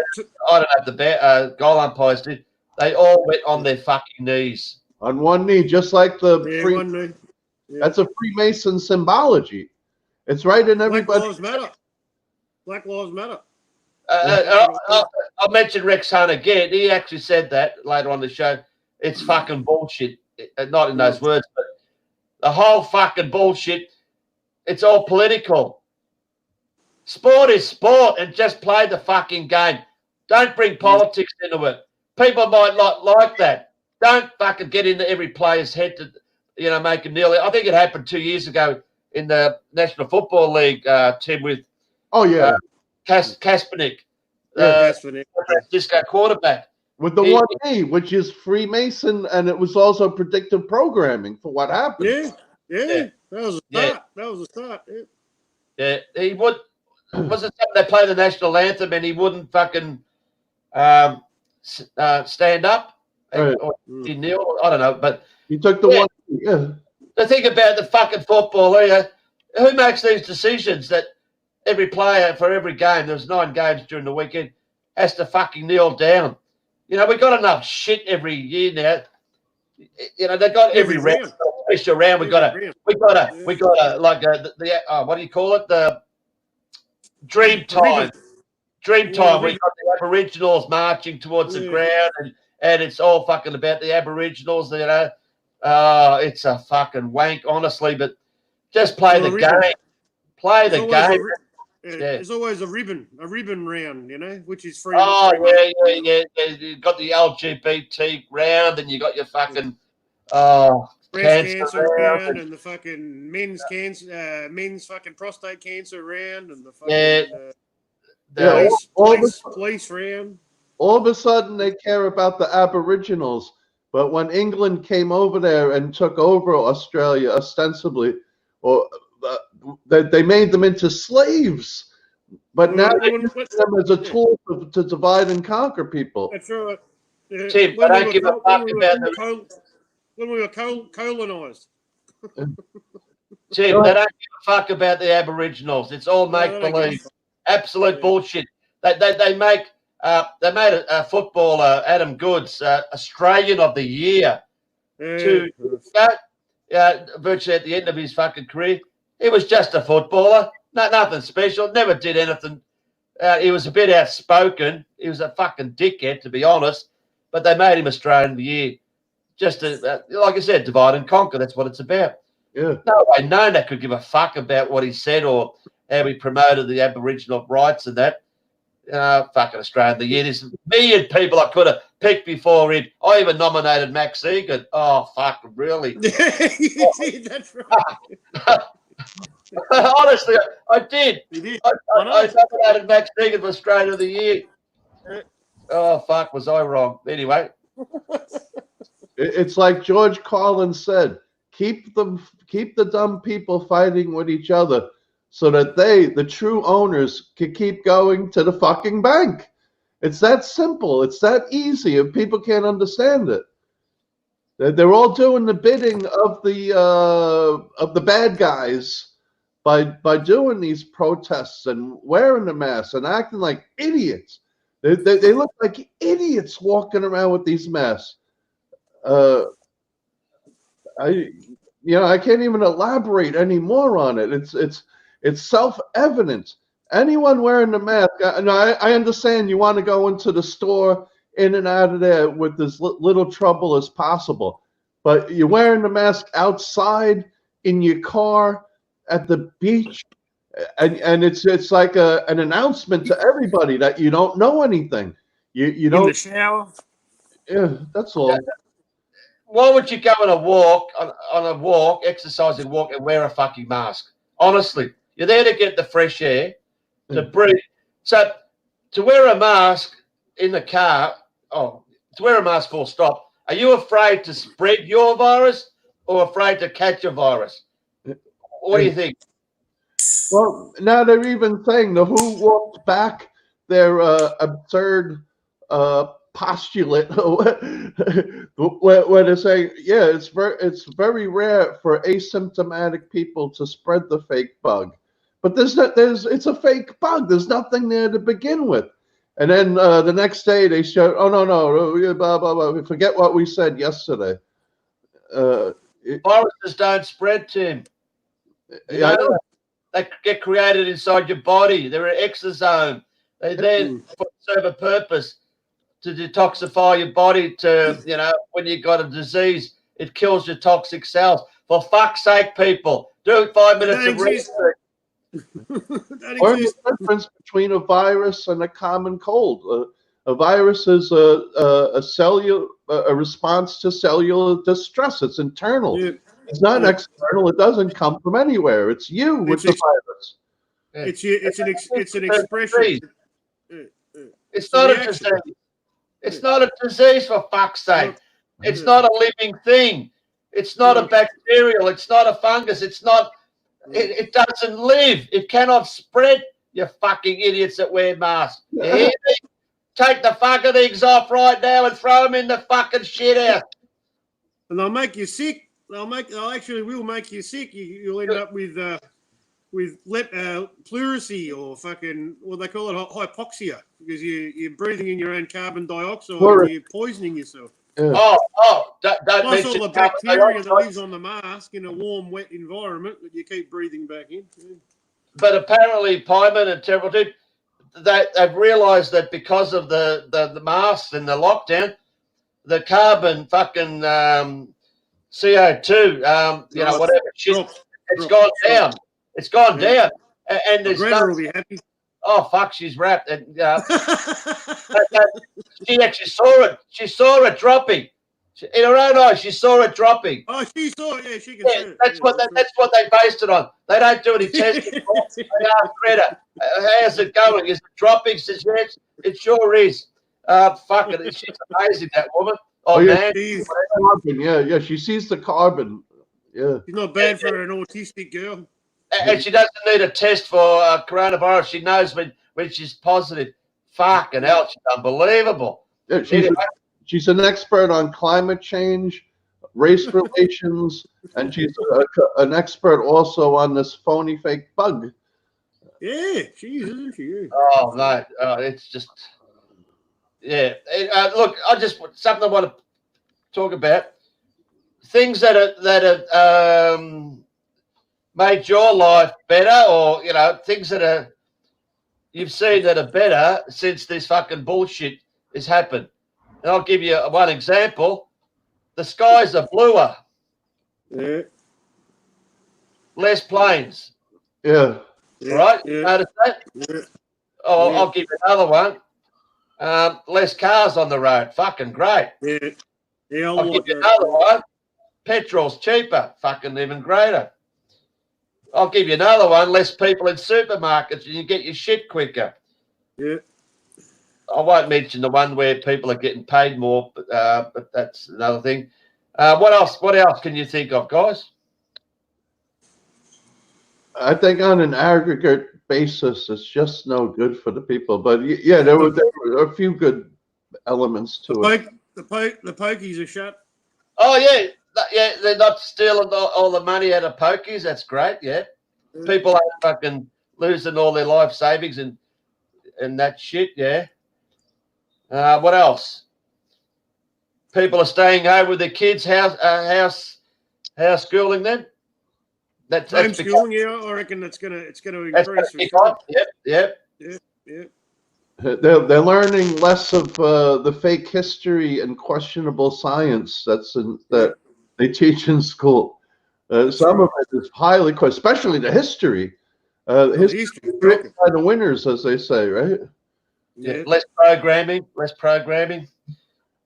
A: I don't know if the goal umpires did. They all went on their fucking knees.
B: On one knee, just like the
C: one knee. Yeah.
B: That's a Freemason symbology. It's right in everybody.
C: Black Lives Matter. Black Lives Matter.
A: I'll mention Rex Hunt again. He actually said that later on the show. It's fucking bullshit. Not in those words, but the whole fucking bullshit. It's all political. Sport is sport, and just play the fucking game. Don't bring politics into it. People might not like that. Don't fucking get into every player's head to, make them nearly. I think it happened 2 years ago in the National Football League, Tim, with Kaspanik, Disco quarterback.
B: With the one knee, which is Freemason, and it was also predictive programming for what happened.
C: Yeah. That was a start. That was a start.
A: Yeah, he would. Was it something they play the national anthem and he wouldn't fucking stand up?
B: Right.
A: Or he kneel? I don't know. But
B: He took the one. Yeah.
A: the thing about the fucking football here, who makes these decisions that every player for every game, there's 9 games during the weekend, has to fucking kneel down? You know, we've got enough shit every year now. You know, they've got every round, special round. We got a like what do you call it? The dream time. Dream time. We got the Aboriginals marching towards the ground, and it's all fucking about the Aboriginals. You know, it's a fucking wank, honestly. But just play the game. Play the game.
C: There's always a ribbon round, you know, which is free.
A: Oh yeah. You got the LGBT round, and you got your fucking
C: breast cancer round, and the fucking men's fucking prostate cancer round, and the fucking police round.
B: All of a sudden, they care about the Aboriginals, but when England came over there and took over Australia, ostensibly, or they made them into slaves, but now they use them as a tool to divide and conquer people.
C: That's right.
A: Tim, I don't give a fuck about
C: when we were colonised.
A: Tim, they don't give a fuck about the Aboriginals. It's all make-believe. Absolute bullshit. They made a footballer, Adam Goods, Australian of the Year. Virtually at the end of his fucking career. He was just a footballer. Nothing special. Never did anything. He was a bit outspoken. He was a fucking dickhead, to be honest. But they made him Australian of the Year. Just to, like I said, divide and conquer. That's what it's about.
B: Yeah.
A: No way, no one could give a fuck about what he said or how he promoted the Aboriginal rights and that. Fucking Australian of the Year. There's a million people I could have picked before him. I even nominated Max Egan. Oh, fuck, really?
C: That's right.
A: Honestly, I did.
C: You did.
A: I nominated Max Egan for Australian of the Year. Oh, fuck, was I wrong? Anyway.
B: It's like George Carlin said, keep the dumb people fighting with each other so that the true owners, can keep going to the fucking bank. It's that simple. It's that easy. If people can't understand it, they're all doing the bidding of the bad guys by doing these protests and wearing the masks and acting like idiots. They look like idiots walking around with these masks. I can't even elaborate any more on it. It's self-evident. Anyone wearing the mask, and I understand you want to go into the store in and out of there with as little trouble as possible, but you're wearing the mask outside, in your car, at the beach, and it's like an announcement to everybody that you don't know anything. You don't.
C: In the shower.
B: Yeah, that's all.
A: Why would you go on a walk, exercising walk, and wear a fucking mask? Honestly, you're there to get the fresh air, to breathe. So to wear a mask in the car, to wear a mask full stop, are you afraid to spread your virus or afraid to catch a virus? What do you think?
B: Well, now they're even saying the WHO walked back their absurd postulate where they're saying, yeah, it's very rare for asymptomatic people to spread the fake bug, but it's a fake bug. There's nothing there to begin with. And then the next day they show, no, blah, blah, blah. Forget what we said yesterday.
A: Viruses don't spread, Tim. They get created inside your body. They're an exosome. They're there for serve a purpose to detoxify your body to, when you've got a disease, it kills your toxic cells. For fuck's sake, people, do 5 minutes of research.
B: What's the difference between a virus and a common cold? A virus is a response to cellular distress. It's internal. Yeah. It's not external. It doesn't come from anywhere. It's you with the virus.
C: It's an expression.
A: It's not a disease. It's not a disease, for fuck's sake. It's not a living thing. It's not a bacterial. It's not a fungus. It's not. It doesn't live. It cannot spread. You fucking idiots that wear masks. You hear me? Take the fucking things off right now and throw them in the fucking shit out.
C: And they'll make you sick. They'll actually will make you sick. You'll end up with pleurisy or fucking what they call it, hypoxia, because you're breathing in your own carbon dioxide and you're poisoning yourself.
B: Yeah.
A: Don't
C: Plus
A: mention
C: all the bacteria that lives on the mask in a warm, wet environment that you keep breathing back in. Yeah.
A: But apparently, Pyman and Terrible Dude, they've realised that because of the masks and the lockdown, the carbon fucking CO2, whatever shit, it's gone down. It's gone down. And there's
C: Greta will be happy.
A: Oh, fuck, she's wrapped. And she actually saw it. She saw it dropping. In her own eyes, she saw it dropping.
C: Oh, she saw it. Yeah, she can see it.
A: That's what they based it on. They don't do any testing. They ask Greta, how's it going? Is it dropping? She says, yes, it sure is. Fuck it. She's amazing, that woman. Oh, man.
B: Carbon. Yeah, she sees the carbon. Yeah.
C: She's not bad for an autistic girl.
A: And she doesn't need a test for coronavirus. She knows when she's positive. Fucking hell, she's unbelievable.
B: Yeah, she's an expert on climate change, race relations, and she's an expert also on this phony fake bug.
C: Yeah, she is, isn't she?
A: Oh, mate. It's just... Yeah. Look, something I want to talk about. Things that are made your life better, or things that you've seen that are better since this fucking bullshit has happened. And I'll give you one example. The skies are bluer.
C: Yeah.
A: Less planes.
B: Yeah.
A: Right?
C: Yeah.
A: Notice that?
C: Yeah.
A: Oh,
C: Yeah.
A: I'll give you another one. Less cars on the road. Fucking great.
C: Yeah. Yeah,
A: I'll give you another one. Petrol's cheaper. Fucking even greater. I'll give you another one. Less people in supermarkets and you get your shit quicker.
C: Yeah.
A: I won't mention the one where people are getting paid more, but that's another thing. What else? What else can you think of, guys?
B: I think on an aggregate basis, it's just no good for the people. But yeah, there were a few good elements to it.
C: The pokies are shut.
A: Oh yeah. Yeah, they're not stealing all the money out of pokies. That's great. Yeah, people are fucking losing all their life savings and that shit. Yeah. What else? People are staying home with their kids. House schooling them. That's
C: homeschooling. Yeah, I reckon it's gonna increase.
A: Yep.
B: They're learning less of the fake history and questionable science that they teach in school. Some of it is highly questionable, especially the history. History written by the winners, as they say, right?
A: Yeah. Less programming.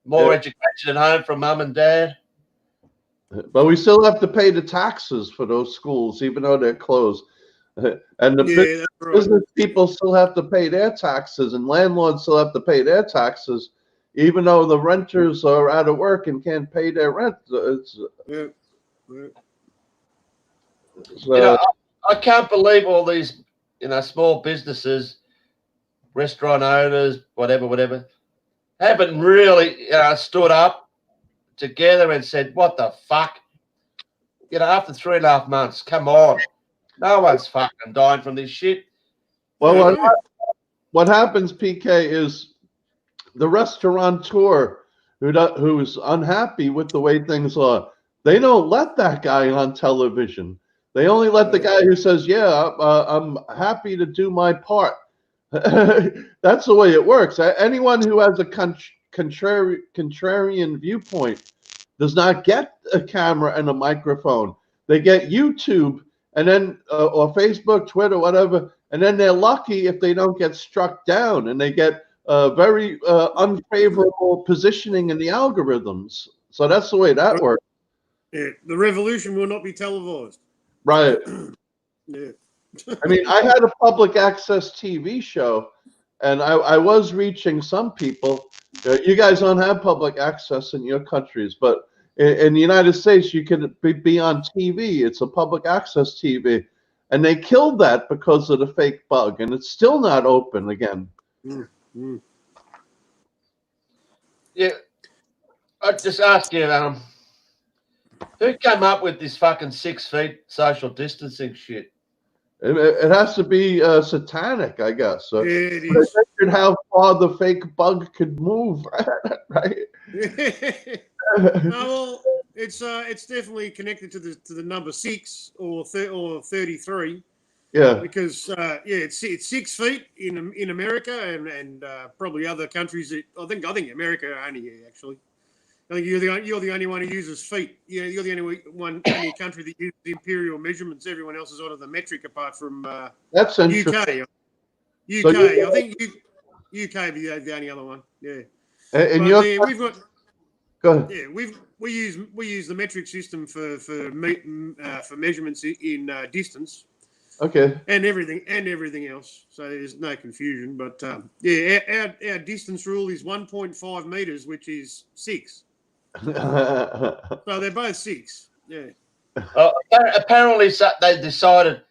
A: More education at home from mum and dad.
B: But we still have to pay the taxes for those schools, even though they're closed. And the business people still have to pay their taxes, and landlords still have to pay their taxes, even though the renters are out of work and can't pay their rent.
A: I can't believe all these, small businesses, restaurant owners, whatever, haven't really, stood up together and said, "What the fuck?" After 3.5 months, come on. No one's fucking dying from this shit.
B: Well, what happens, PK, is the restaurateur who's unhappy with the way things are, they don't let that guy on television. They only let the guy who says, "Yeah, I'm happy to do my part." That's the way it works. Anyone who has a contrarian viewpoint does not get a camera and a microphone. They get YouTube and then or Facebook, Twitter, whatever, and then they're lucky if they don't get struck down, and they get very unfavorable positioning in the algorithms. So that's the way that works.
C: Yeah, the revolution will not be televised.
B: Right.
C: Yeah.
B: I mean, I had a public access TV show, and I was reaching some people. You guys don't have public access in your countries, but in the United States, you can be on TV. It's a public access TV. and they killed that because of the fake bug, and it's still not open again.
C: Mm.
A: Yeah, I'd just ask you, who came up with this fucking 6 feet social distancing shit?
B: It has to be satanic, I guess.
C: Yeah, it
B: But
C: is.
B: imagine how far the fake bug could move, right?
C: Well, it's definitely connected to the number 6 or 33
B: Yeah.
C: because it's 6 feet in America and probably other countries. I think America only actually. I think you're the only one who uses feet. You're the only country that uses imperial measurements. Everyone else is out of the metric, apart from
B: That's
C: UK.
B: interesting.
C: UK.
B: So
C: I think UK be the only other one. Yeah.
B: And
C: But we've got.
B: Go ahead.
C: Yeah, we use the metric system for measurements in distance.
B: Okay.
C: And everything else. So there's no confusion. But our distance rule is 1.5 meters, which is 6. So they're both 6. Yeah.
A: Apparently, they decided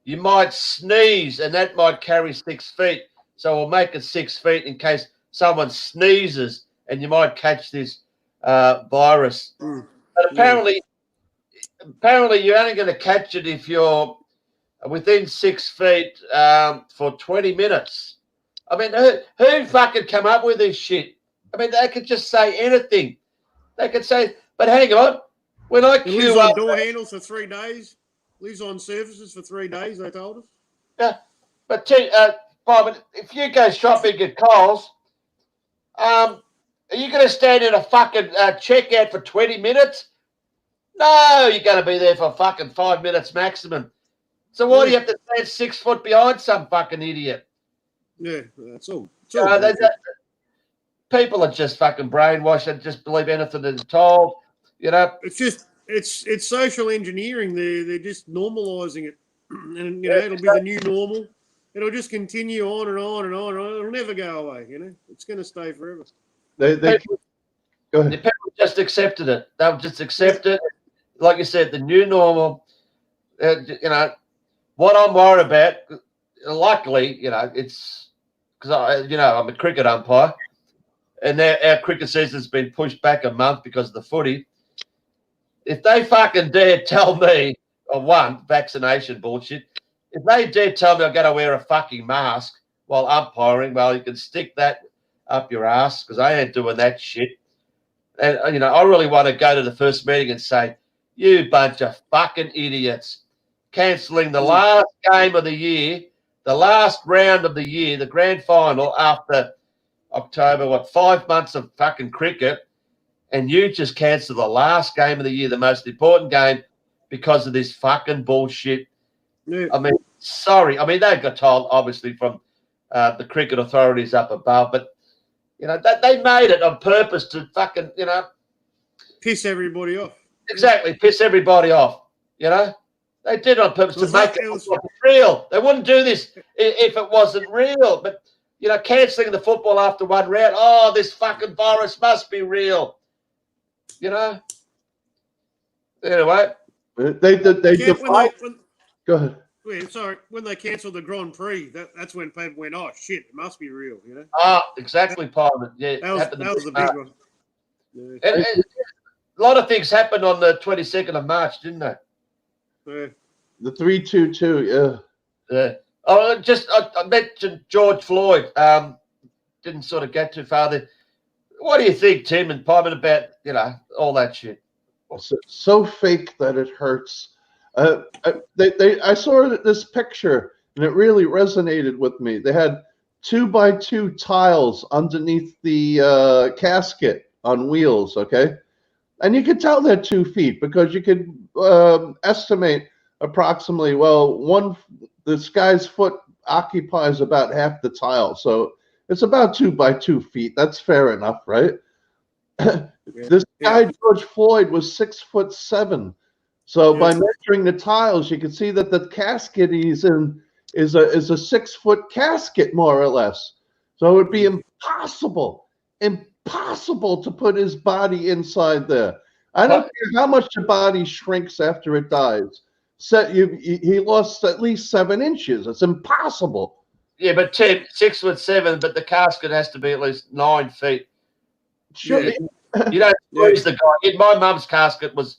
A: you might sneeze and that might carry 6 feet. So we'll make it 6 feet in case someone sneezes and you might catch this virus. But apparently you're only going to catch it if you're within 6 feet for 20 minutes. I mean, who fucking come up with this shit? I mean, they could just say anything. They could say, but hang on, when I
C: It lives
A: queue
C: on
A: up,
C: door handles for 3 days. Lives on surfaces for 3 days. They told us.
A: yeah, but Bob, if you go shopping at Coles, are you going to stand in a fucking checkout for 20 minutes? No, you're going to be there for fucking 5 minutes maximum. So why do you have to stand 6 foot behind some fucking idiot?
C: Yeah, that's all.
A: People are just fucking brainwashed and just believe anything they're told. You know,
C: it's social engineering. They're just normalizing it, and it'll be the new normal. It'll just continue on and on and on. It'll never go away. It's going to stay forever.
B: They go ahead.
A: the people just accepted it. They'll just accept it. Like you said, the new normal. What I'm worried about. Luckily, it's because I'm a cricket umpire. And now our cricket season's been pushed back a month because of the footy. If they fucking dare tell me, vaccination bullshit, if they dare tell me I've got to wear a fucking mask while umpiring, well, you can stick that up your ass because I ain't doing that shit. And, I really want to go to the first meeting and say, you bunch of fucking idiots, cancelling the last game of the year, the last round of the year, the grand final after October, 5 months of fucking cricket, and you just cancel the last game of the year, the most important game, because of this fucking bullshit.
C: Yeah.
A: I mean, sorry. I mean, they got told, obviously, from the cricket authorities up above, but, they made it on purpose to fucking,
C: Piss everybody off.
A: exactly, piss everybody off, They did it on purpose to make it look real. They wouldn't do this if it wasn't real, but cancelling the football after one round. Oh, this fucking virus must be real. Anyway.
B: They go ahead.
C: Wait, sorry. When they cancelled the Grand Prix, that's when people went, "Oh shit, it must be real."
A: Exactly, Parliament. Yeah,
C: that was the big one. Yeah.
A: And a lot of things happened on the 22nd of March, didn't they?
C: Yeah.
B: The 3-2-2, yeah.
A: Yeah. I mentioned George Floyd. Didn't sort of get too far there. What do you think, Tim and Parliament, about all that shit?
B: So fake that it hurts. I saw this picture and it really resonated with me. They had 2x2 tiles underneath the casket on wheels. Okay, and you could tell they're 2 feet because you could estimate approximately. Well, this guy's foot occupies about half the tile, so it's about 2x2 feet. That's fair enough, right? This guy, George Floyd, was 6'7". So by measuring the tiles, you can see that the casket he's in is a 6-foot casket, more or less. So it would be impossible to put his body inside there. I don't care how much the body shrinks after it dies. he lost at least 7 inches. It's impossible.
A: Yeah, but Tim, 6'7", but the casket has to be at least 9 feet.
B: Sure.
C: Yeah.
A: You don't squeeze the guy. My mum's casket was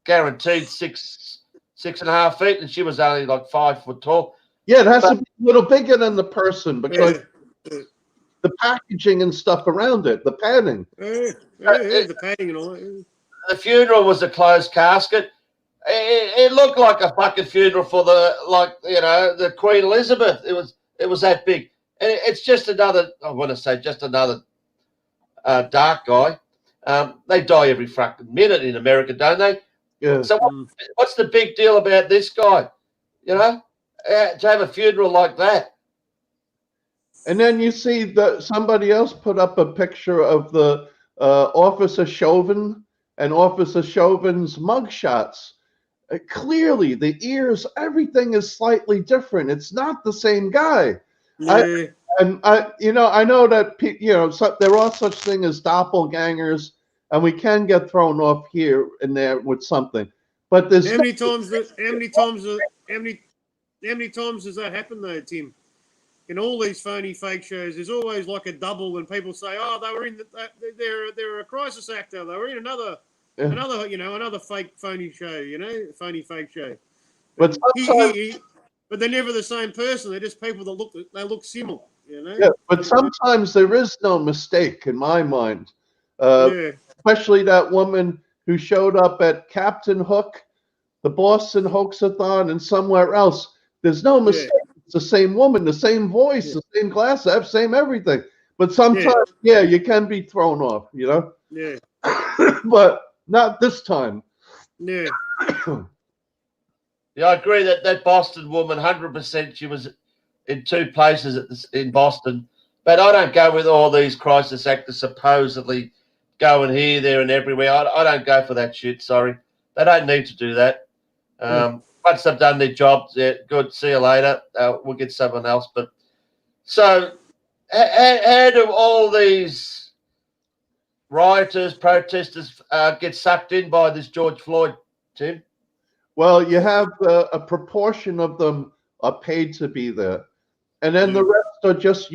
A: guaranteed 6.5 feet, and she was only like 5 foot tall.
B: Yeah, it has to be a little bigger than the person because the packaging and stuff around it, the padding.
C: The padding and all that.
A: The funeral was a closed casket. It looked like a fucking funeral for the Queen Elizabeth. It was that big. And it's just another. I want to say just another dark guy. They die every fucking minute in America, don't they?
B: Yeah.
A: So what's the big deal about this guy? You know, to have a funeral like that.
B: And then you see that somebody else put up a picture of the Officer Chauvin and Officer Chauvin's mugshots. Clearly, the ears, everything is slightly different. It's not the same guy.
C: Yeah.
B: I know that there are such things as doppelgangers, and we can get thrown off here and there with something. But there's
C: how many times does that happen though, Tim? In all these phony fake shows, there's always like a double, and people say, "Oh, they were in they're a crisis actor. They were in another fake phony show, phony fake show."
B: But
C: but they're never the same person. They're just people that look similar,
B: Yeah, but sometimes there is no mistake in my mind. Especially that woman who showed up at Captain Hook, the Boston Hoaxathon, and somewhere else. There's no mistake. Yeah. It's the same woman, the same voice, the same glasses, same everything. But sometimes, you can be thrown off,
C: Yeah.
B: But not this time.
C: Yeah.
A: Yeah, I agree that Boston woman, 100%, she was in 2 places in Boston. But I don't go with all these crisis actors supposedly going here, there, and everywhere. I don't go for that shit, sorry. They don't need to do that. Once they've done their job, good, see you later. We'll get someone else. But so how do all these rioters, protesters get sucked in by this George Floyd, Tim?
B: Well, you have a proportion of them are paid to be there. And then the rest are just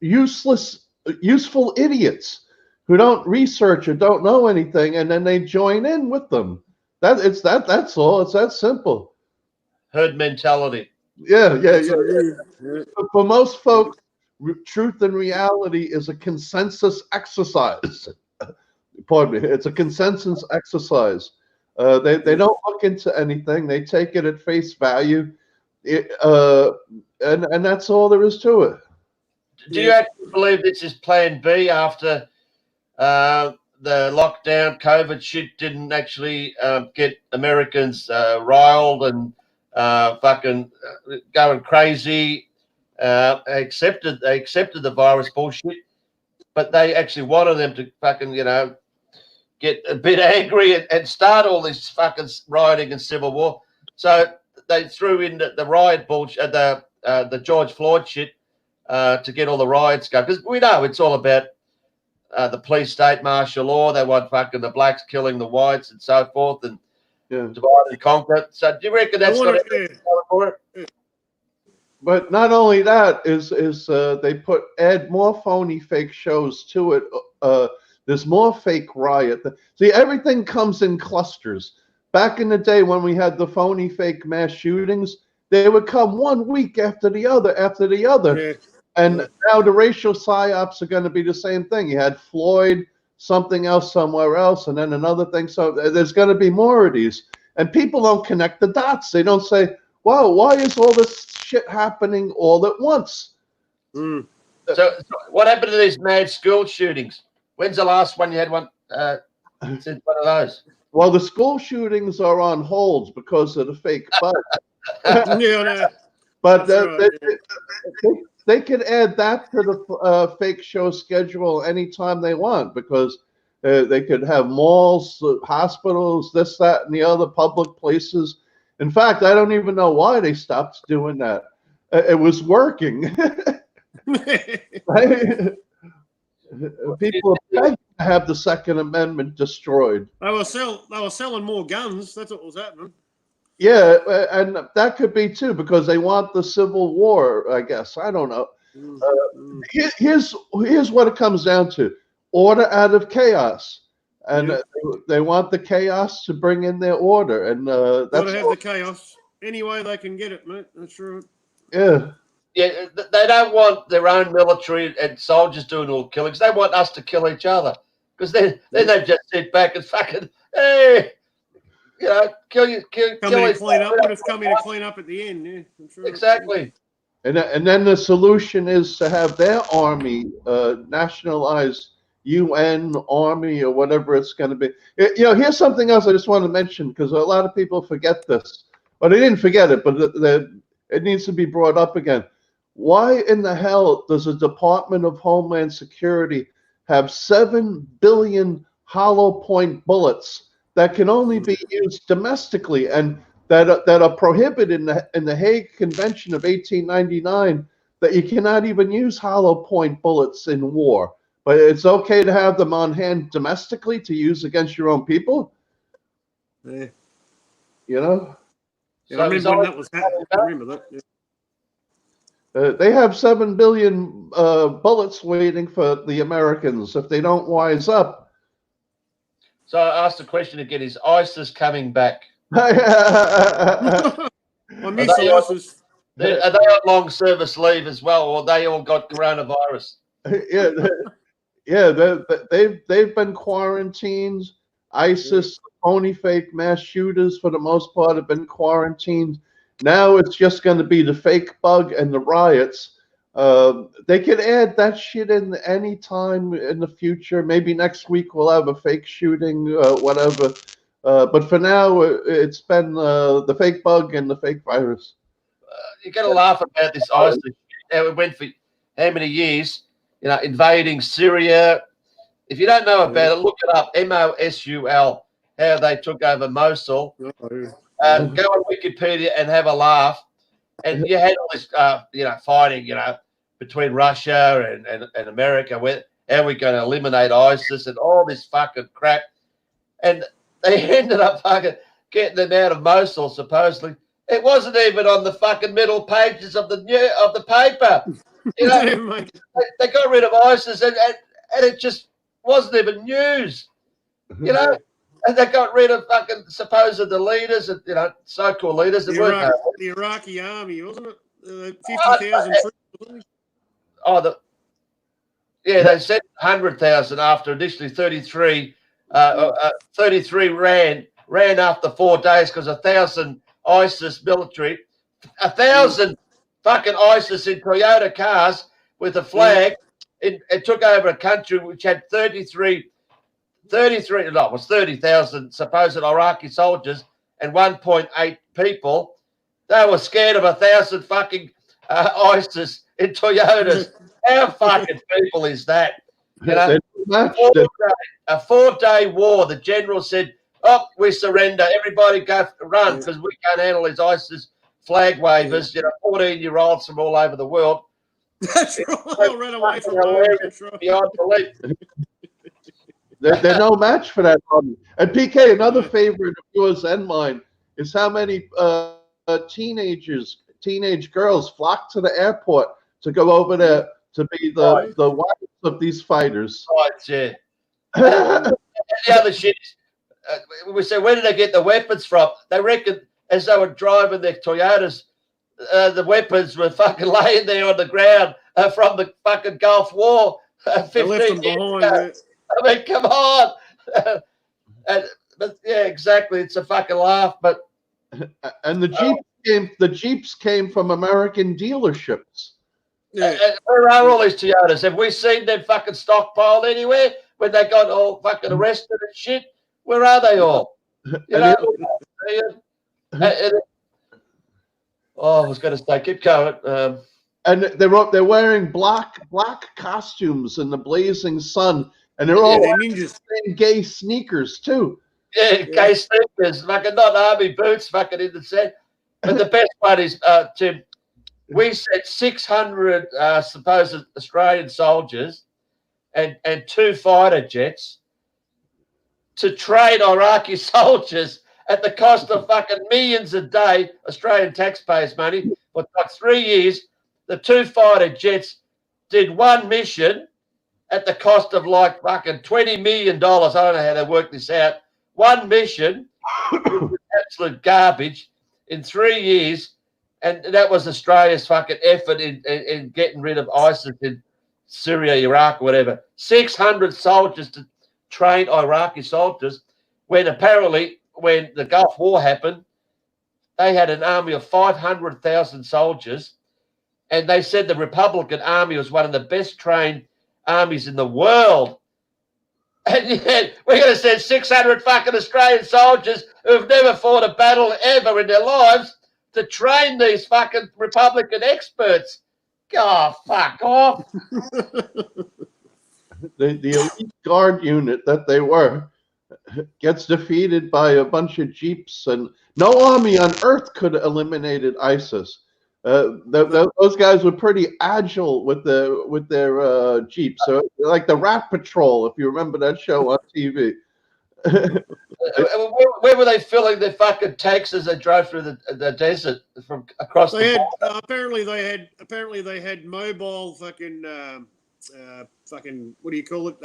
B: useful idiots who don't research or don't know anything, and then they join in with them. That's all. It's that simple.
A: Herd mentality.
B: Yeah. For most folks, truth and reality is a consensus exercise. Pardon me. It's a consensus exercise. They don't look into anything. They take it at face value, and that's all there is to it.
A: Do you actually believe this is Plan B after the lockdown, COVID shit didn't actually get Americans riled and fucking going crazy? They accepted the virus bullshit, but they actually wanted them to fucking get a bit angry and start all this fucking rioting and civil war. So they threw in the riot bullshit, the George Floyd shit, to get all the riots going. Because we know it's all about the police state martial law. They want fucking the blacks killing the whites and so forth, and divide and conquer. So do you reckon that's got for it?
B: But not only that is they add more phony fake shows to it. There's more fake riot. See, everything comes in clusters. Back in the day when we had the phony fake mass shootings, they would come 1 week after the other. Yeah. And now the racial psyops are going to be the same thing. You had Floyd, something else somewhere else, and then another thing. So there's going to be more of these. And people don't connect the dots. They don't say, wow, why is all this shit happening all at once?
A: So what happened to these mad school shootings? When's the last one you had one since one of those?
B: Well, the school shootings are on holds because of the fake buzz. But they could add that to the fake show schedule anytime they want, because they could have malls, hospitals, this, that, and the other public places. In fact, I don't even know why they stopped doing that. It was working. Right? People are begging to have the Second Amendment destroyed.
C: They were selling more guns. That's what was happening.
B: Yeah, and that could be too because they want the civil war. I guess I don't know. Here's what it comes down to: order out of chaos, and they want the chaos to bring in their order, and
C: Got
B: that's
C: to have the chaos any way they can get it, mate. That's right.
B: yeah.
A: Yeah, they don't want their own military and soldiers doing all killings. They want us to kill each other because then they just sit back and fucking hey, kill you, kill
C: Come in and
A: each
C: clean
A: other.
C: up. Would have come in and clean up at the end. Yeah, that's right.
A: Exactly.
B: And then the solution is to have their army nationalized UN army or whatever it's going to be. Here's something else I just want to mention because a lot of people forget this. Well, they didn't forget it, but it needs to be brought up again. Why in the hell does the Department of Homeland Security have 7 billion hollow point bullets that can only be used domestically and that are prohibited in the Hague Convention of 1899 that you cannot even use hollow point bullets in war, but it's okay to have them on hand domestically to use against your own people?
C: Yeah.
B: Yeah,
A: So
C: I remember when that was happening. I remember that. Yeah.
B: They have 7 billion bullets waiting for the Americans if they don't wise up.
A: So I asked the question again: is ISIS coming back?
C: I miss ISIS.
A: Are they on long service leave as well, or they all got coronavirus?
B: They've been quarantined. ISIS, phony fake mass shooters for the most part have been quarantined. Now it's just going to be the fake bug and the riots. They could add that shit in any time in the future. Maybe next week we'll have a fake shooting, whatever. But for now, it's been the fake bug and the fake virus.
A: You got to laugh about this ISIS. How it went for how many years? Invading Syria. If you don't know about it, look it up. Mosul. How they took over Mosul. Go on Wikipedia and have a laugh. And you had all this, fighting, between Russia and America. How are we going to eliminate ISIS and all this fucking crap? And they ended up fucking getting them out of Mosul, supposedly. It wasn't even on the fucking middle pages of the paper. They got rid of ISIS and it just wasn't even news. And they got rid of fucking supposed leaders and so-called leaders.
C: The Iraqi army, wasn't it? 50,000 troops, wasn't it?
A: They said 100,000 after initially 33. 33 ran after 4 days because 1,000 ISIS military, 1,000 fucking ISIS in Toyota cars with a flag. It took over a country which had 30,000 supposed Iraqi soldiers and 1.8 people. They were scared of 1,000 fucking ISIS in Toyotas. How fucking people is that? A 4-day war. The general said, "Oh, we surrender. Everybody go run because we can't handle these ISIS flag wavers." 14-year-olds from all over the world.
C: That's right. They'll run away from home. That's right.
A: Beyond belief.
B: They're no match for that army. And Peekay, another favorite of yours and mine is how many teenage girls flock to the airport to go over there to be the wives of these fighters.
A: Right, yeah. The other shit is, we say, where did they get the weapons from? They reckon as they were driving their Toyotas, the weapons were fucking laying there on the ground from the fucking Gulf War 15
C: left them
A: years
C: behind.
A: ago. I mean, come on. But yeah, exactly. It's a fucking laugh. But
B: and the Jeeps came from American dealerships.
C: Yeah.
A: Where are all these Toyotas? Have we seen them fucking stockpiled anywhere when they got all fucking arrested and shit? Where are they all? I was going to say, keep going.
B: And they're wearing black costumes in the blazing sun, and they're all wearing gay sneakers too.
A: Yeah, gay sneakers, fucking not army boots, fucking in the set. But the best part is, Tim, we sent 600 supposed Australian soldiers and 2 fighter jets to train Iraqi soldiers at the cost of fucking millions a day, Australian taxpayers' money, for like 3 years. The two fighter jets did one mission at the cost of like fucking $20 million. I don't know how they work this out. One mission, absolute garbage in 3 years. And that was Australia's fucking effort in getting rid of ISIS in Syria, Iraq, or whatever. 600 soldiers to train Iraqi soldiers, when apparently when the Gulf War happened, they had an army of 500,000 soldiers, and they said the Republican Army was one of the best trained armies in the world. And yet we're going to send 600 fucking Australian soldiers who've never fought a battle ever in their lives to train these fucking Republican experts. Oh, fuck off.
B: The elite guard unit that they were gets defeated by a bunch of jeeps, and no army on earth could have eliminated ISIS. Those guys were pretty agile with their jeeps. So like the Rat Patrol, if you remember that show on TV.
A: Where were they filling their fucking tanks as they drove through the desert from across the border?
C: Apparently they had mobile fucking what do you call it?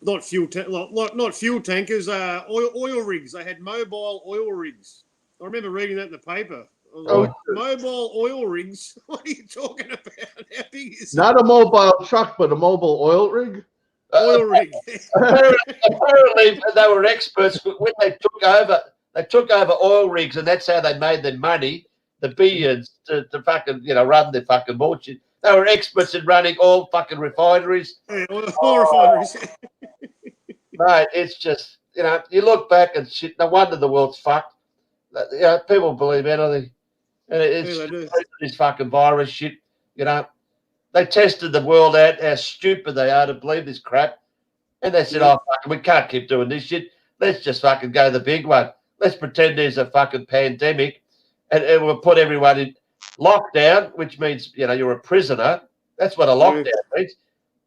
C: Not fuel tankers, oil rigs. They had mobile oil rigs. I remember reading that in the paper. Mobile oil rigs? What are you talking about? How big is it?
B: Not a mobile truck, but a mobile oil rig?
C: Oil rig.
A: Apparently they were experts when they took over. They took over oil rigs, and that's how they made their money, the billions, to fucking run their fucking bullshit. They were experts in running all fucking refineries.
C: Yeah, oil refineries.
A: Mate, it's just you look back and shit. No wonder the world's fucked. People believe anything, and it's this fucking virus shit. They tested the world out how stupid they are to believe this crap, and they said, "Oh, fuck, we can't keep doing this shit. Let's just fucking go the big one. Let's pretend there's a fucking pandemic, and we'll put everyone in lockdown, which means you're a prisoner. That's what a lockdown means.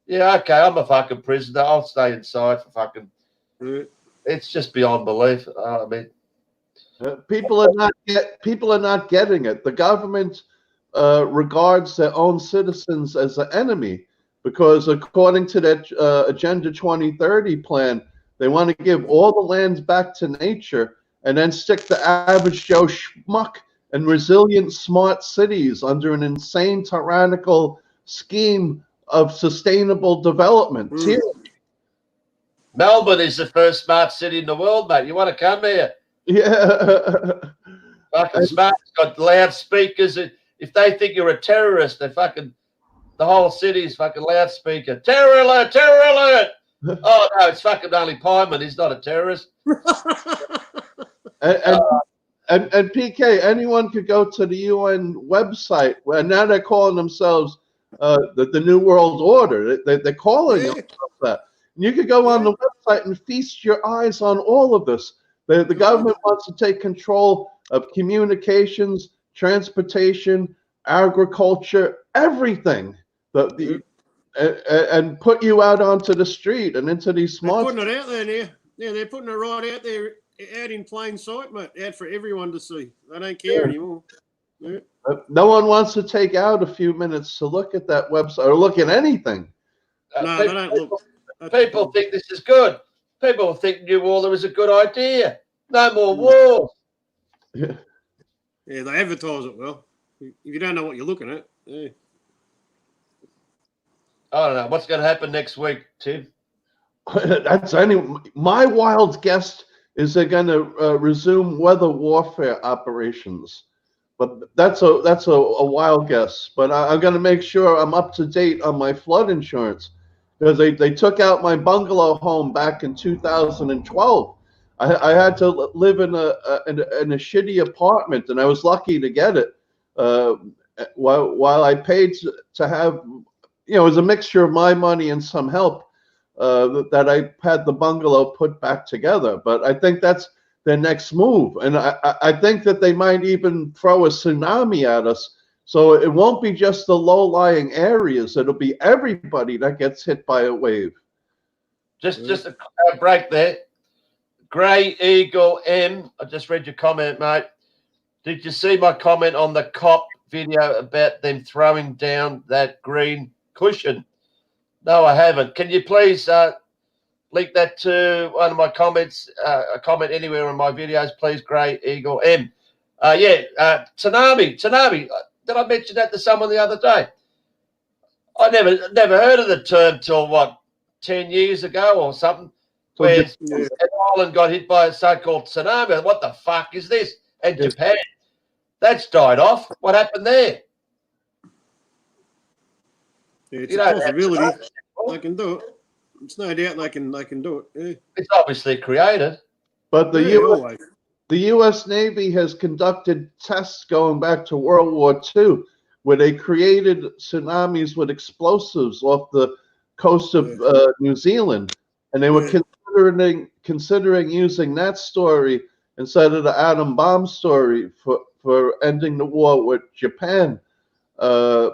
A: Yeah, okay, I'm a fucking prisoner. I'll stay inside for fucking. It's just beyond belief. I mean,
B: people are not getting it. The government regards their own citizens as an enemy because, according to that Agenda 2030 plan, they want to give all the lands back to nature and then stick the average Joe schmuck and resilient smart cities under an insane tyrannical scheme of sustainable development.
A: Melbourne is the first smart city in the world, mate. You want to come here?
B: Yeah.
A: Fucking smart. It's got loudspeakers. If they think you're a terrorist, the whole city's fucking loudspeaker. Terror alert! Terror alert! Oh no, it's fucking only Pyman. He's not a terrorist.
B: And PK, anyone could go to the UN website, and now they're calling themselves the New World Order. They're calling themselves that. And you could go on the website and feast your eyes on all of this. The government wants to take control of communications, transportation, agriculture, everything, and put you out onto the street and into these small.
C: They're putting it out there now. Yeah, they're putting it right out there, out in plain sight, mate. Out for everyone to see. They don't care anymore. Yeah.
B: No one wants to take out a few minutes to look at that website or look at anything.
C: No, they don't look.
A: People think this is good. People think New Orleans is a good idea. No more wars.
B: Yeah.
C: Yeah, they advertise it well. If you don't know what you're looking at, yeah.
A: I don't know. What's going to happen next week, Tim?
B: My wild guess is they're going to resume weather warfare operations. But that's a wild guess. But I'm going to make sure I'm up to date on my flood insurance because they took out my bungalow home back in 2012. I had to live in a shitty apartment, and I was lucky to get it. While I paid to have, it was a mixture of my money and some help that I had the bungalow put back together. But I think that's their next move, and I think that they might even throw a tsunami at us. So it won't be just the low-lying areas; it'll be everybody that gets hit by a wave.
A: Just a break there. Grey Eagle M, I just read your comment, mate. Did you see my comment on the cop video about them throwing down that green cushion? No, I haven't. Can you please link that to one of my comments, a comment anywhere on my videos, please, Grey Eagle M. Tsunami. Did I mention that to someone the other day? I never heard of the term till, 10 years ago or something, where an island got hit by a so-called tsunami. What the fuck is this? And Japan. That's died off. What happened there?
C: Yeah, it's a possibility. They can do it. It's no doubt they can do it. Yeah.
A: It's obviously created.
B: But the U.S. Navy has conducted tests going back to World War II, where they created tsunamis with explosives off the coast of New Zealand, and they were considering using that story instead of the atom bomb story for ending the war with Japan. In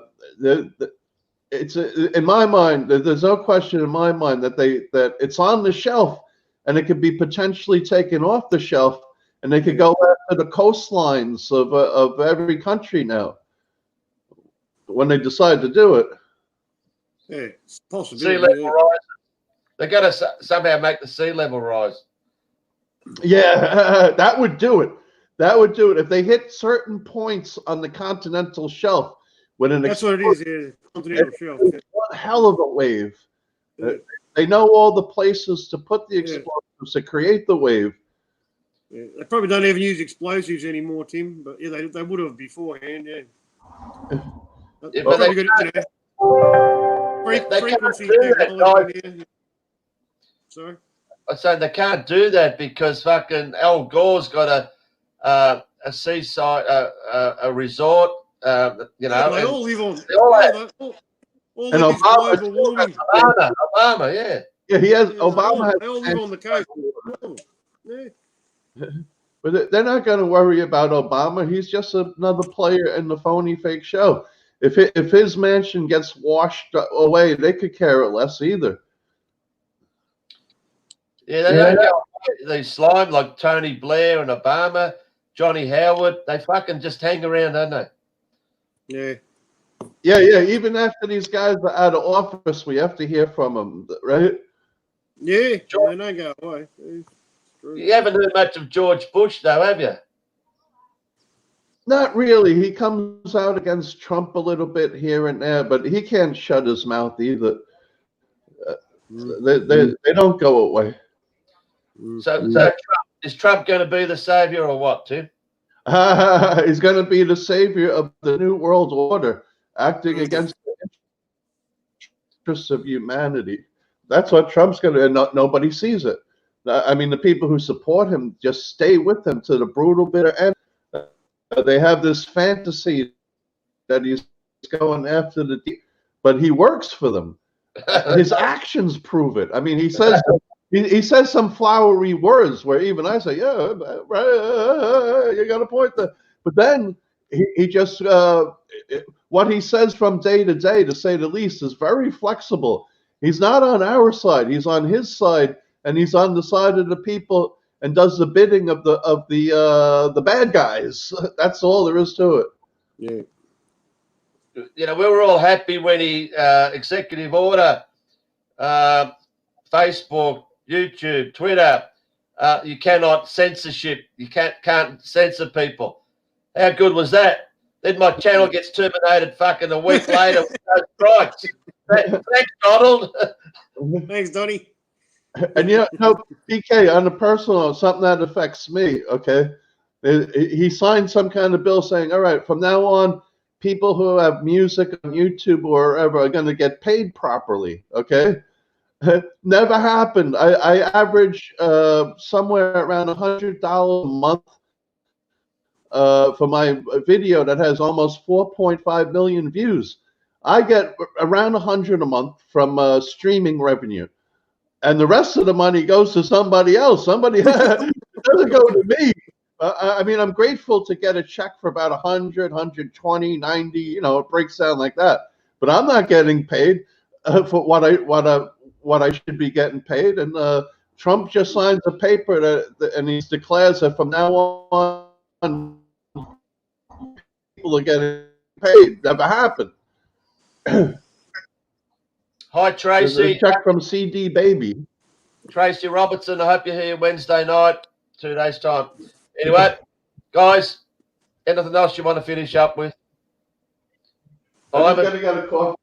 B: my mind, there's no question in my mind that it's on the shelf, and it could be potentially taken off the shelf, and they could go after the coastlines of every country now when they decide to do it.
C: Yeah, it's a possibility.
A: Sea level rise. They're going to somehow make the sea level rise.
B: Yeah, that would do it. That would do it if they hit certain points on the continental shelf.
C: That's what it is. Yeah, continental shelf.
B: One hell of a wave. They know all the places to put the explosives to create the wave.
C: Yeah, they probably don't even use explosives anymore, Tim. But yeah, they would have beforehand. Yeah.
A: But they can't do that.
C: Sorry.
A: I'm saying they can't do that because fucking Al Gore's got a seaside, a resort. They
C: all live on. All
B: and
C: of global warming.
A: Obama, yeah.
B: Yeah, he has Obama.
C: They all live on the coast. Yeah.
B: But they're not going to worry about Obama. He's just another player in the phony fake show. If his mansion gets washed away, they could care less either.
A: Yeah, they don't go away. They slime like Tony Blair and Obama, Johnny Howard. They fucking just hang around, don't they?
C: Yeah.
B: Yeah. Even after these guys are out of office, we have to hear from them, right?
C: Yeah, they don't go away.
A: You haven't heard much of George Bush, though, have you?
B: Not really. He comes out against Trump a little bit here and there, but he can't shut his mouth either. They don't go away.
A: So is Trump going to be the savior or what, Tim?
B: He's going to be the savior of the New World Order, acting against the interests of humanity. That's what Trump's going to, and nobody sees it. I mean, the people who support him just stay with him to the brutal, bitter end. They have this fantasy that he's going after but he works for them. His actions prove it. I mean, he says some flowery words where even I say, yeah, right, you got a point there. But then he just what he says from day to day, to say the least, is very flexible. He's not on our side. He's on his side, and he's on the side of the people and does the bidding of the bad guys. That's all there is to it.
C: Yeah.
A: We were all happy when he executive order, Facebook, YouTube, Twitter. You cannot censorship. You can't censor people. How good was that? Then my channel gets terminated fucking a week later with no strikes. Thanks, Donald.
C: Thanks, Donnie.
B: And Peekay, on a personal, something that affects me, okay? He signed some kind of bill saying, all right, from now on, people who have music on YouTube or wherever are going to get paid properly, okay? Never happened. I average somewhere around $100 a month for my video that has almost 4.5 million views. I get around 100 a month from streaming revenue. And the rest of the money goes to somebody else. Somebody it doesn't go to me. I mean, I'm grateful to get a check for about 100, 120, 90. It breaks down like that. But I'm not getting paid for what I should be getting paid. And Trump just signs a paper and he declares that from now on, people are getting paid. Never happened.
A: Hi,
B: There's
A: Tracy.
B: a check from CD Baby.
A: Tracy Robertson. I hope you're here Wednesday night, 2 days' time. Anyway, guys, anything else you want to finish up with?
B: I'm going to get a coffee.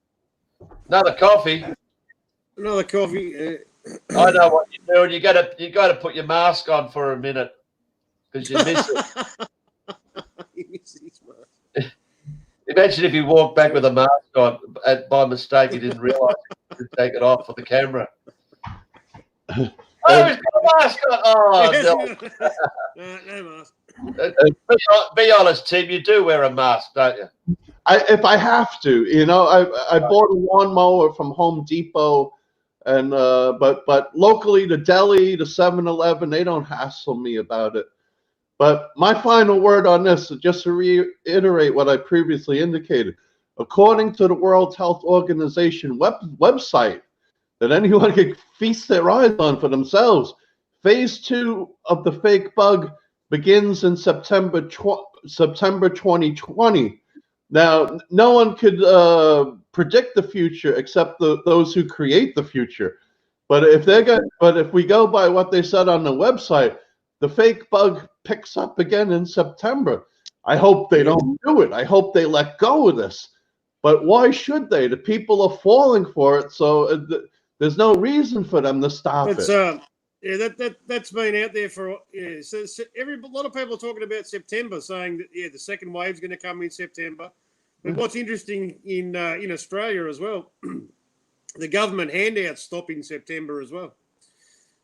A: Another coffee.
C: Another coffee.
A: I know what you're doing. You got to put your mask on for a minute because you miss it.
C: He misses his mask.
A: Imagine if you walked back with a mask on and by mistake you didn't realise to take it off for the camera. Oh, he's got a mask on. Oh, no.
C: No mask.
A: Be honest, Tim. You do wear a mask, don't you?
B: If I have to, I bought a lawnmower from Home Depot, and but locally to Delhi to 7-Eleven, they don't hassle me about it. But my final word on this, just to reiterate what I previously indicated, according to the World Health Organization website that anyone can feast their eyes on for themselves, phase 2 of the fake bug begins in September 2020. Now, no one could predict the future except those who create the future. But if we go by what they said on the website, the fake bug picks up again in September. I hope they don't do it. I hope they let go of this. But why should they? The people are falling for it, so there's no reason for them to stop it.
C: That's been out there for So a lot of people are talking about September, saying that the second wave's going to come in September. But what's interesting in Australia as well, the government handouts stop in September as well.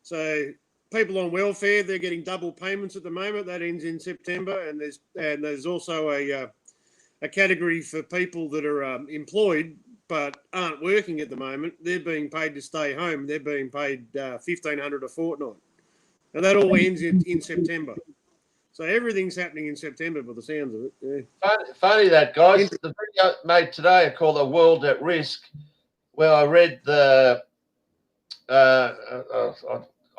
C: So people on welfare, they're getting double payments at the moment. That ends in September, and there's also a category for people that are employed but aren't working at the moment. They're being paid to stay home. They're being paid $1,500 a fortnight, and that all ends in September. So everything's happening in September, by the sounds of it. Yeah.
A: Funny that, guys. The video made today I call "The World at Risk," where I read the I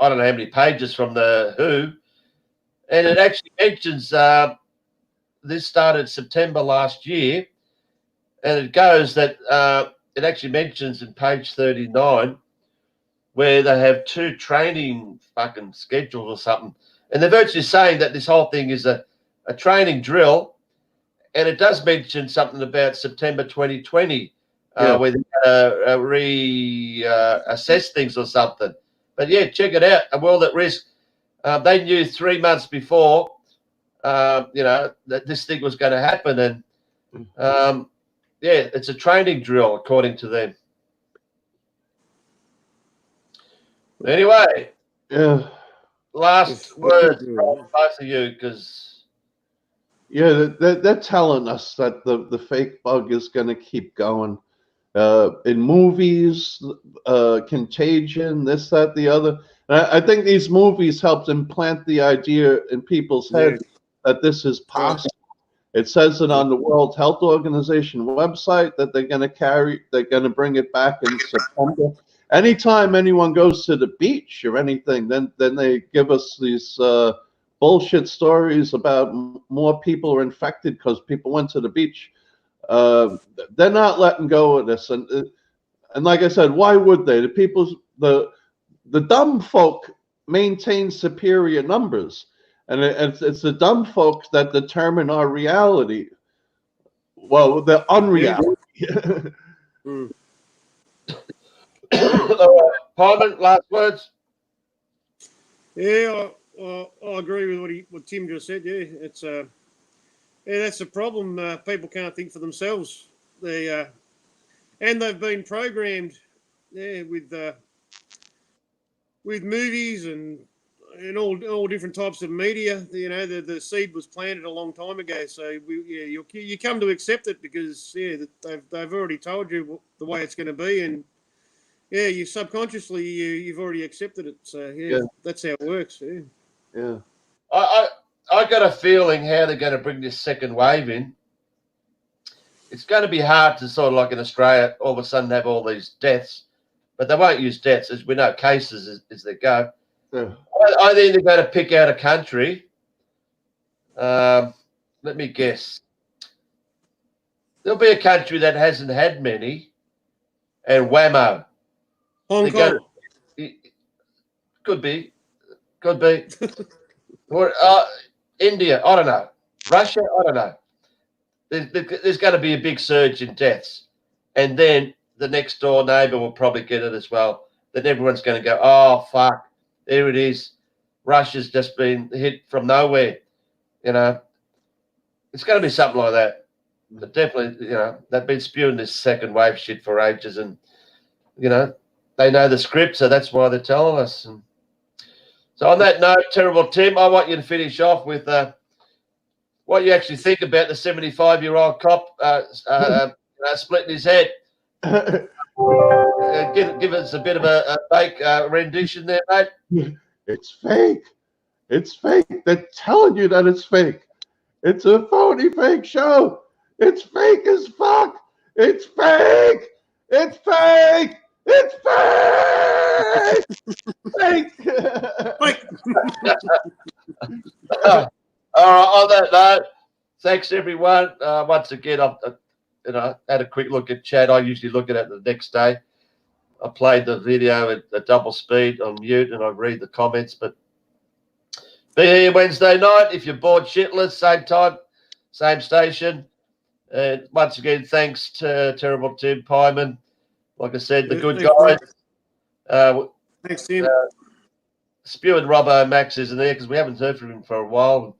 A: don't know how many pages from the WHO, and it actually mentions this started September last year, and it goes that it actually mentions in page 39 where they have 2 training fucking schedules or something, and they're virtually saying that this whole thing is a training drill, and it does mention something about September 2020 where they're going to reassess things or something. But yeah, check it out. A World at Risk. They knew 3 months before, that this thing was going to happen, and it's a training drill according to them. Anyway, last word from both of you, because
B: they're telling us that the fake bug is going to keep going. In movies, Contagion, this, that, the other. I think these movies helped implant the idea in people's heads that this is possible. It says it on the World Health Organization website that they're going to bring it back in September. Anytime anyone goes to the beach or anything, then they give us these bullshit stories about more people are infected because people went to the beach. They're not letting go of this, and like I said, why would they? The dumb folk maintain superior numbers, and it's the dumb folks that determine our reality. Well, the unreality.
A: Parliament, last words.
C: Yeah, I agree with what Tim just said. Yeah, it's that's the problem. People can't think for themselves. And they've been programmed, with movies and all different types of media. The seed was planted a long time ago. So you come to accept it because they've already told you the way it's going to be, and you subconsciously you've already accepted it. So that's how it works.
B: Yeah.
A: I got a feeling how they're going to bring this second wave in. It's going to be hard to sort of like in Australia all of a sudden have all these deaths, but they won't use deaths, as we know, cases as they go. I think they're going to pick out a country. Let me guess. There'll be a country that hasn't had many, and whammo.
C: Hong Kong.
A: Could be. Or India, I don't know. Russia, I don't know. There's going to be a big surge in deaths. And then the next door neighbor will probably get it as well. Then everyone's going to go, oh, fuck, there it is. Russia's just been hit from nowhere. You know, it's going to be something like that. But definitely, you know, they've been spewing this second wave shit for ages. And, you know, they know the script, so that's why they're telling us. And so on that note, Terrible Tim, I want you to finish off with what you actually think about the 75-year-old cop splitting his head. Give us a bit of a fake rendition there, mate.
B: It's fake. It's fake. They're telling you that it's fake. It's a phony fake show. It's fake as fuck. It's fake. It's fake. It's fake. Fake.
A: All right. On that note, thanks everyone. Once again, I've had a quick look at chat. I usually look at it the next day. I played the video at double speed on mute, and I read the comments. But be here Wednesday night if you're bored shitless. Same time, same station. And once again, thanks to Terrible Tim Pyman. Like I said, the good guy.
C: Thanks, Tim.
A: Spewing Robbo Max isn't there because we haven't heard from him for a while.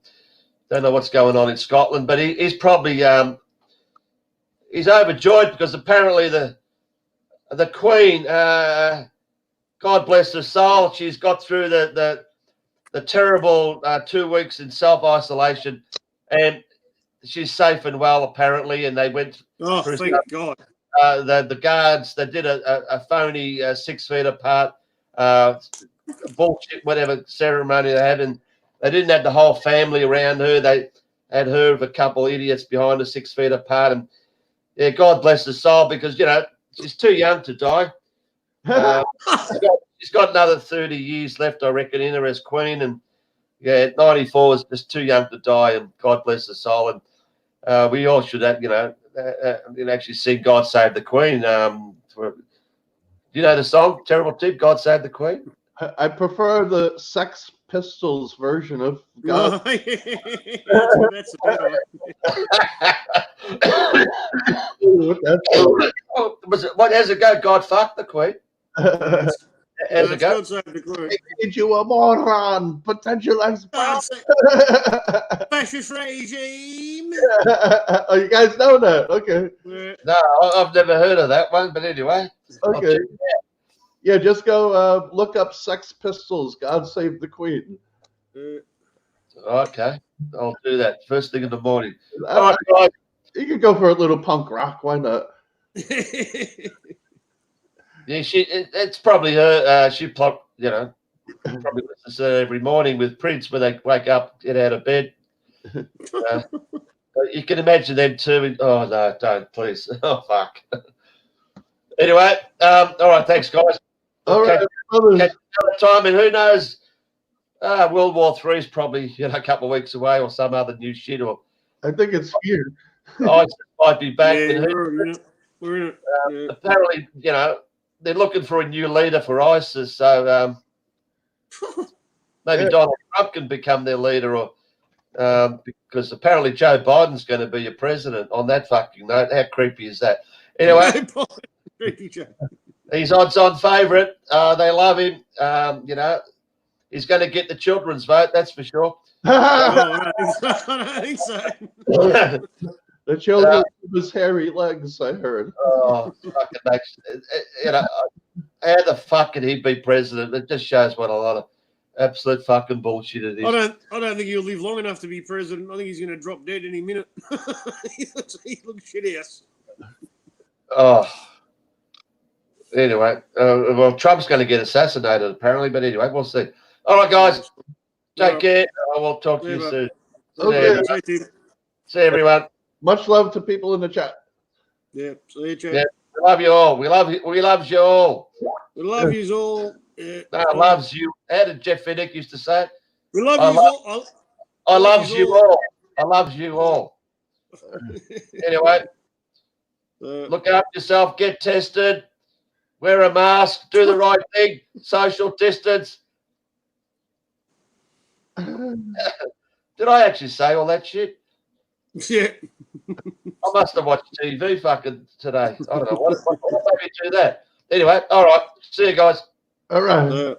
A: Don't know what's going on in Scotland, but he's probably he's overjoyed because apparently the Queen, God bless her soul, she's got through the terrible 2 weeks in self-isolation, and she's safe and well apparently. And they went through
C: thank God.
A: The guards, they did a phony 6 feet apart bullshit whatever ceremony they had, and they didn't have the whole family around her. They had her with a couple of idiots behind her 6 feet apart. And yeah, God bless her soul, because you know she's too young to die. She's got another 30 years left, I reckon, in her as Queen. And yeah, 94 is just too young to die. And God bless her soul. And we all should have, actually sing "God Save the Queen." Do you know the song "Terrible Tim"? God Save the Queen.
B: I prefer the Sex Pistols version of God.
C: That's a better one.
A: What has it go? God fuck the Queen. Has it go?
C: God Save the Queen.
B: Made you a moron, potential expert.
C: Fascist regime.
B: Oh, you guys know that? Okay.
A: No, I've never heard of that one. But anyway,
B: okay. Yeah, just go look up Sex Pistols, God Save the Queen.
A: Okay, I'll do that first thing in the morning.
B: All right, guys. You could go for a little punk rock. Why not?
A: Yeah, it's probably her. She probably listens to her every morning with Prince when they wake up, get out of bed. You can imagine them too. Oh no, don't please. Oh fuck. Anyway, all right, thanks guys.
B: All right,
A: catch another time, and who knows? World War III is probably a couple of weeks away, or some other new shit. Or
B: I think it's here.
A: ISIS might be back.
C: Yeah, we're in it.
A: Apparently, they're looking for a new leader for ISIS. So maybe Donald Trump can become their leader, or because apparently Joe Biden's going to be your president. On that fucking note, how creepy is that? Anyway. He's odds-on favourite. They love him. He's going to get the children's vote, that's for sure.
C: I don't think so.
B: The children with his hairy legs, I heard.
A: Oh, fucking makes, how the fuck can he be president? It just shows what a lot of absolute fucking bullshit it is.
C: I don't think he'll live long enough to be president. I think he's going to drop dead any minute. He looks shit ass.
A: Oh. Anyway, well, Trump's going to get assassinated apparently, but anyway, we'll see. All right, guys, take care. I will talk to you soon.
B: Okay.
A: See everyone.
B: Much love to people in the chat.
C: Yeah, see you, chat.
A: Yeah, we love you all. We love you all.
C: We love you all.
A: No, loves you. How did Jeff Fennick used to say it?
C: We love
A: I
C: you
A: love-
C: all.
A: I loves you all. I loves you all. Anyway, look after yourself. Get tested. Wear a mask. Do the right thing. Social distance. Did I actually say all that shit?
C: Yeah.
A: I must have watched TV fucking today. I don't know what made me do that. Anyway, all right. See you guys.
B: All right.